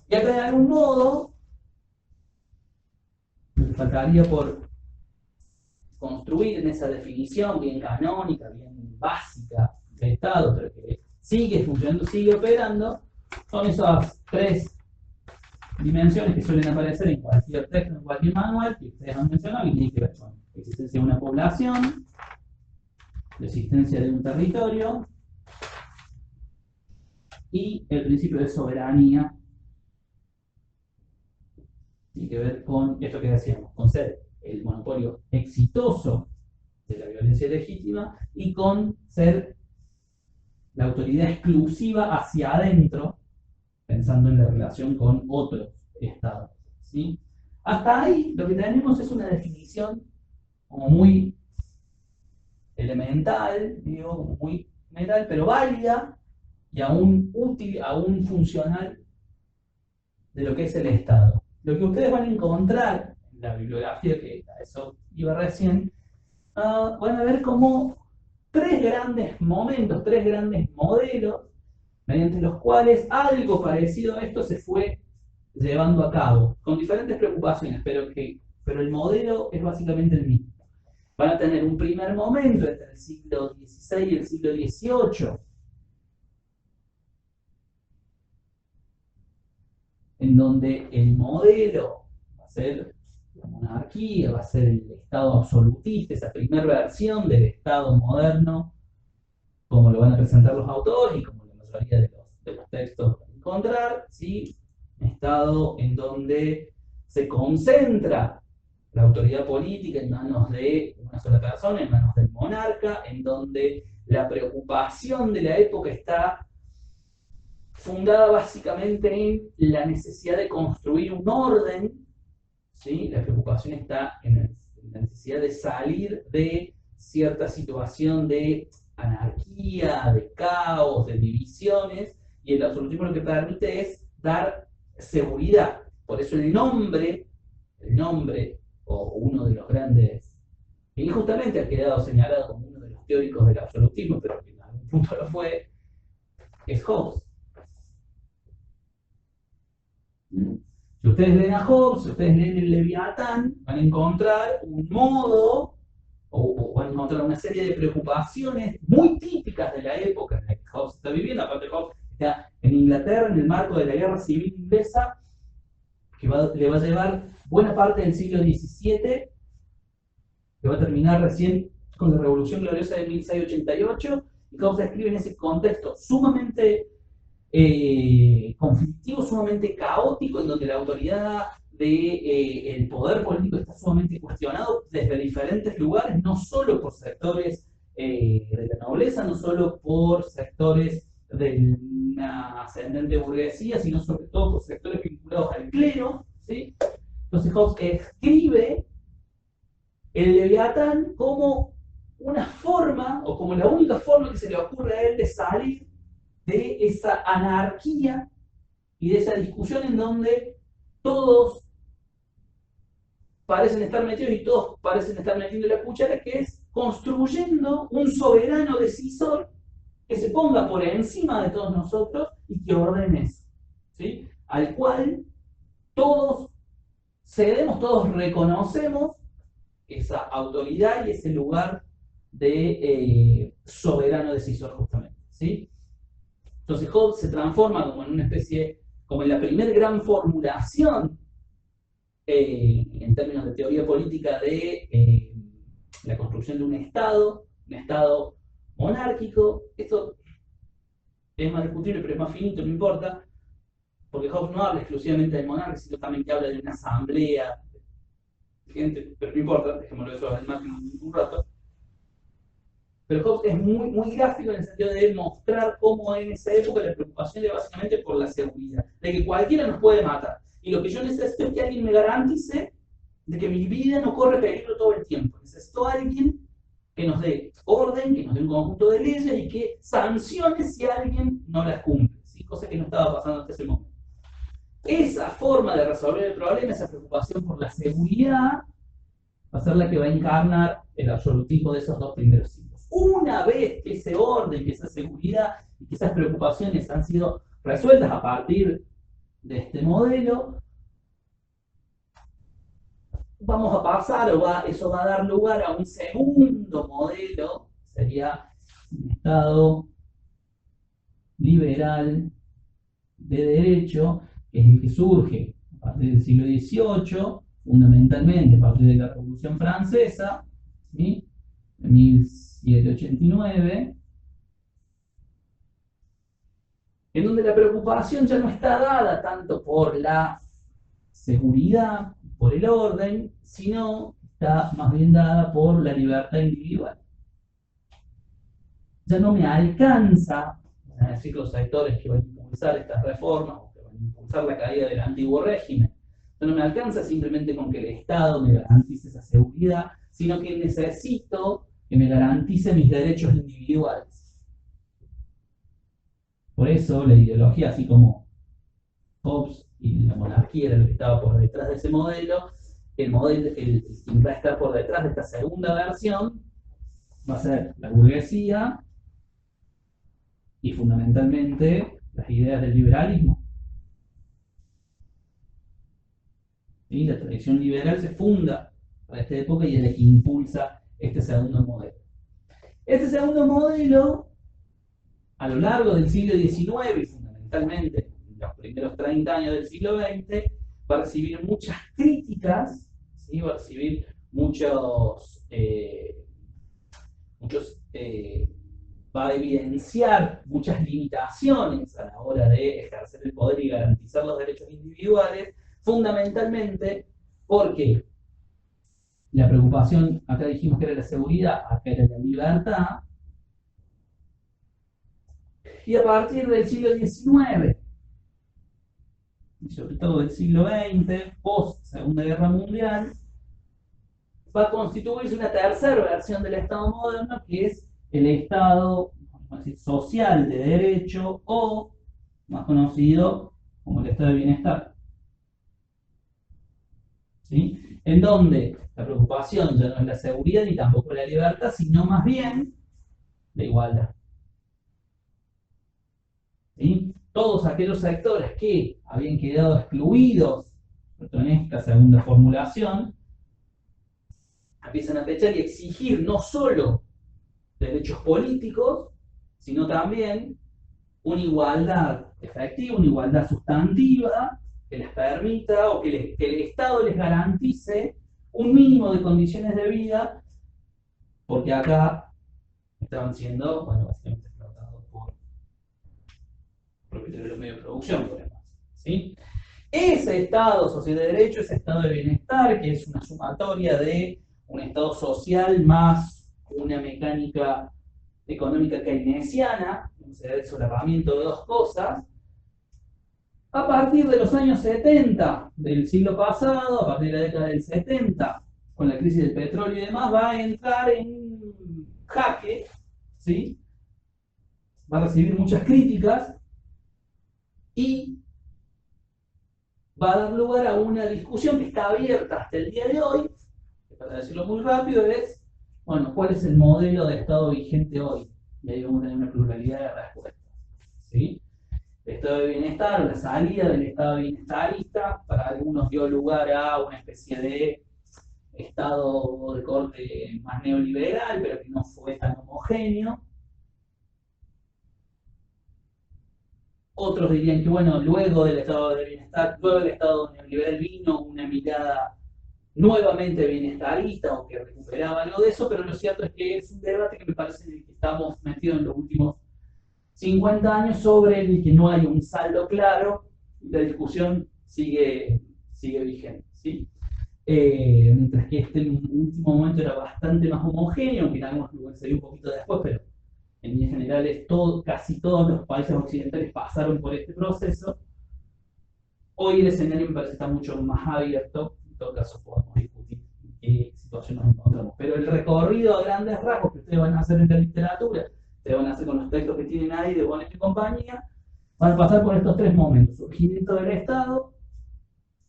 y acá de algún modo, me faltaría por construir en esa definición bien canónica, bien básica de Estado, pero que sigue funcionando, sigue operando, son esas tres dimensiones que suelen aparecer en cualquier texto, en cualquier manual que ustedes han mencionado, y tienen que ver con la existencia de una población, la existencia de un territorio y el principio de soberanía. Tiene que ver con esto que decíamos, con ser el monopolio exitoso de la violencia legítima y con ser la autoridad exclusiva hacia adentro, pensando en la relación con otros estados, ¿sí? Hasta ahí lo que tenemos es una definición como muy elemental, digo, muy general, pero válida y aún útil, aún funcional de lo que es el Estado. Lo que ustedes van a encontrar en la bibliografía, que a eso iba recién, van a ver como tres grandes momentos, tres grandes modelos, mediante los cuales algo parecido a esto se fue llevando a cabo, con diferentes preocupaciones, pero el modelo es básicamente el mismo. Van a tener un primer momento entre el siglo XVI y el siglo XVIII, en donde el modelo va a ser la monarquía, va a ser el Estado absolutista, esa primera versión del Estado moderno, como lo van a presentar los autores y como la mayoría de los textos van a encontrar, ¿sí? Un Estado en donde se concentra la autoridad política en manos de una sola persona, en manos del monarca, en donde la preocupación de la época está fundada básicamente en la necesidad de construir un orden, ¿sí? La preocupación está en la necesidad de salir de cierta situación de anarquía, de caos, de divisiones, y el absolutismo lo que permite es dar seguridad. Por eso el nombre, o uno de los grandes, y justamente ha quedado señalado como uno de los teóricos del absolutismo, pero que en algún punto lo fue, es Hobbes. Si ustedes leen a Hobbes, si ustedes leen el Leviatán, van a encontrar un modo, o van a encontrar una serie de preocupaciones muy típicas de la época en la que Hobbes está viviendo. Aparte, Hobbes está en Inglaterra en el marco de la Guerra Civil Inglesa, que le va a llevar buena parte del siglo XVII, que va a terminar recién con la Revolución Gloriosa de 1688, y Hobbes escribe en ese contexto sumamente conflictivo, sumamente caótico, en donde la autoridad del poder político está sumamente cuestionado desde diferentes lugares, no solo por sectores de la nobleza, no solo por sectores de una ascendente burguesía, sino sobre todo por sectores vinculados al clero, ¿sí? Entonces Hobbes escribe el Leviatán como una forma, o como la única forma que se le ocurre a él de salir de esa anarquía y de esa discusión en donde todos parecen estar metidos y todos parecen estar metiendo la cuchara, que es construyendo un soberano decisor que se ponga por encima de todos nosotros y que ordene eso, ¿sí? Al cual todos cedemos, todos reconocemos esa autoridad y ese lugar de soberano decisor, justamente, ¿sí? Entonces Hobbes se transforma como en una especie, como en la primera gran formulación en términos de teoría política de la construcción de un Estado monárquico. Esto es más discutible, pero es más finito, no importa, porque Hobbes no habla exclusivamente del monarca, sino también que habla de una asamblea, gente, pero no importa, dejémoslo eso al margen un rato. Pero Hobbes es muy gráfico en el sentido de mostrar cómo en esa época la preocupación era básicamente por la seguridad, de que cualquiera nos puede matar. Y lo que yo necesito es que alguien me garantice de que mi vida no corre peligro todo el tiempo. Necesito a alguien que nos dé orden, que nos dé un conjunto de leyes y que sancione si alguien no las cumple, ¿sí? Cosa que no estaba pasando hasta ese momento. Esa forma de resolver el problema, esa preocupación por la seguridad, va a ser la que va a encarnar el absolutismo de esos dos primeros siglos. Una vez que ese orden, que esa seguridad y que esas preocupaciones han sido resueltas a partir de este modelo, vamos a pasar, eso va a dar lugar a un segundo modelo, sería un Estado liberal de derecho, que es el que surge a partir del siglo XVIII, fundamentalmente a partir de la Revolución Francesa, ¿sí? De 1789, en donde la preocupación ya no está dada tanto por la seguridad, por el orden, sino está más bien dada por la libertad individual. Ya no me alcanza, van a decir los sectores que van a impulsar estas reformas o que van a impulsar la caída del antiguo régimen, ya no me alcanza simplemente con que el Estado me garantice esa seguridad, sino que necesito que me garantice mis derechos individuales. Por eso la ideología, así como Hobbes y la monarquía era lo que estaba por detrás de ese modelo, quien va a estar por detrás de esta segunda versión va a ser la burguesía y fundamentalmente las ideas del liberalismo. ¿Sí? La tradición liberal se funda para esta época y es la que impulsa este segundo modelo. Este segundo modelo, a lo largo del siglo XIX y fundamentalmente en los primeros 30 años del siglo XX, va a recibir muchas críticas, ¿sí? Va a recibir va a evidenciar muchas limitaciones a la hora de ejercer el poder y garantizar los derechos individuales, fundamentalmente porque la preocupación, acá dijimos que era la seguridad, acá era la libertad, y a partir del siglo XIX, y sobre todo del siglo XX, post Segunda Guerra Mundial, va a constituirse una tercera versión del Estado moderno, que es el Estado, vamos a decir, social de derecho, o más conocido como el Estado de bienestar. ¿Sí? En donde la preocupación ya no es la seguridad ni tampoco la libertad, sino más bien la igualdad. ¿Sí? Todos aquellos sectores que habían quedado excluidos en esta segunda formulación empiezan a pechar y exigir no solo derechos políticos, sino también una igualdad efectiva, una igualdad sustantiva que les permita o que el Estado les garantice un mínimo de condiciones de vida, porque acá estaban siendo, bueno, básicamente explotados por propietarios de los medios de producción, por ejemplo. ¿Sí? Ese Estado social de derecho, ese Estado de bienestar, que es una sumatoria de un Estado social más una mecánica económica keynesiana, se da el solapamiento de dos cosas, a partir de los años 70 del siglo pasado, a partir de la década del 70, con la crisis del petróleo y demás, va a entrar en jaque, ¿sí? Va a recibir muchas críticas y va a dar lugar a una discusión que está abierta hasta el día de hoy, que para decirlo muy rápido es, bueno, ¿cuál es el modelo de Estado vigente hoy? Y ahí vamos a tener una pluralidad de respuestas. ¿Sí? El Estado de bienestar, o la salida del Estado bienestarista, para algunos dio lugar a una especie de Estado de corte más neoliberal, pero que no fue tan homogéneo. Otros dirían que, bueno, luego del Estado de bienestar, luego del Estado neoliberal vino una mirada nuevamente bienestarista o que recuperaba algo de eso, pero lo cierto es que es un debate que me parece que estamos metidos en los últimos 50 años sobre el que no hay un saldo claro y la discusión sigue vigente. ¿Sí? Mientras que este en un último momento era bastante más homogéneo, aunque en algunos lugares se dio un poquito después, pero en líneas generales casi todos los países occidentales pasaron por este proceso. Hoy el escenario me parece que está mucho más abierto, en todo caso podemos discutir qué situación nos encontramos. Pero el recorrido a grandes rasgos que ustedes van a hacer en la literatura, ustedes van a hacer con los textos que tienen ahí de Bonet y compañía, van a pasar por estos tres momentos: surgimiento del Estado,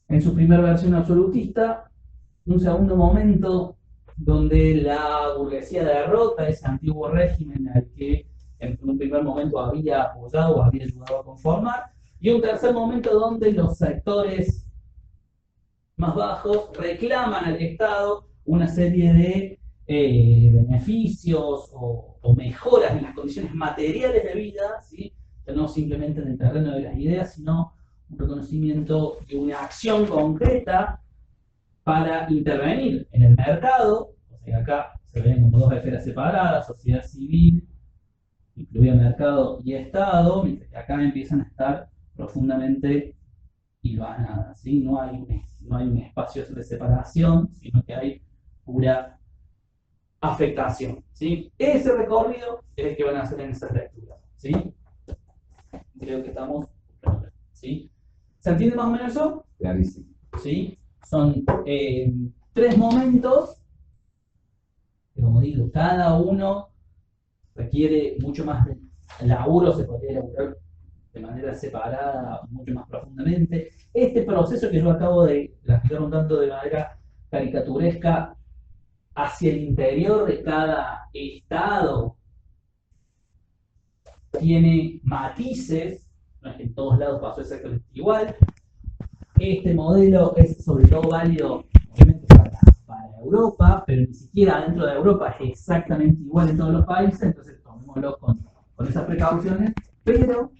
en su primera versión absolutista; un segundo momento donde la burguesía derrota ese antiguo régimen al que en un primer momento había apoyado o había ayudado a conformar; y un tercer momento donde los sectores más bajos reclaman al Estado una serie de beneficios o mejoras en las condiciones materiales de vida, ¿sí? No simplemente en el terreno de las ideas, sino un reconocimiento de una acción concreta para intervenir en el mercado. O sea, acá se ven como dos esferas separadas: sociedad civil, incluida mercado, y Estado, mientras que acá empiezan a estar profundamente hilvanadas, ¿sí? No hay un espacio de separación, sino que hay pura afectación, ¿sí? Ese recorrido es el que van a hacer en esas lecturas, ¿sí? Creo que estamos, ¿sí? ¿Se entiende más o menos eso? Clarísimo. ¿Sí? Son tres momentos que, como digo, cada uno requiere mucho más de laburo, se podría elaborar de manera separada, mucho más profundamente. Este proceso que yo acabo de graficar un tanto de manera caricaturesca hacia el interior de cada estado tiene matices, no es que en todos lados pasó exactamente igual. Este modelo es sobre todo válido, obviamente, para Europa, pero ni siquiera dentro de Europa es exactamente igual en todos los países, entonces tomémoslo con esas precauciones, pero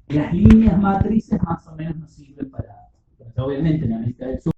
las líneas matrices más o menos nos sirven para obviamente en América del Sur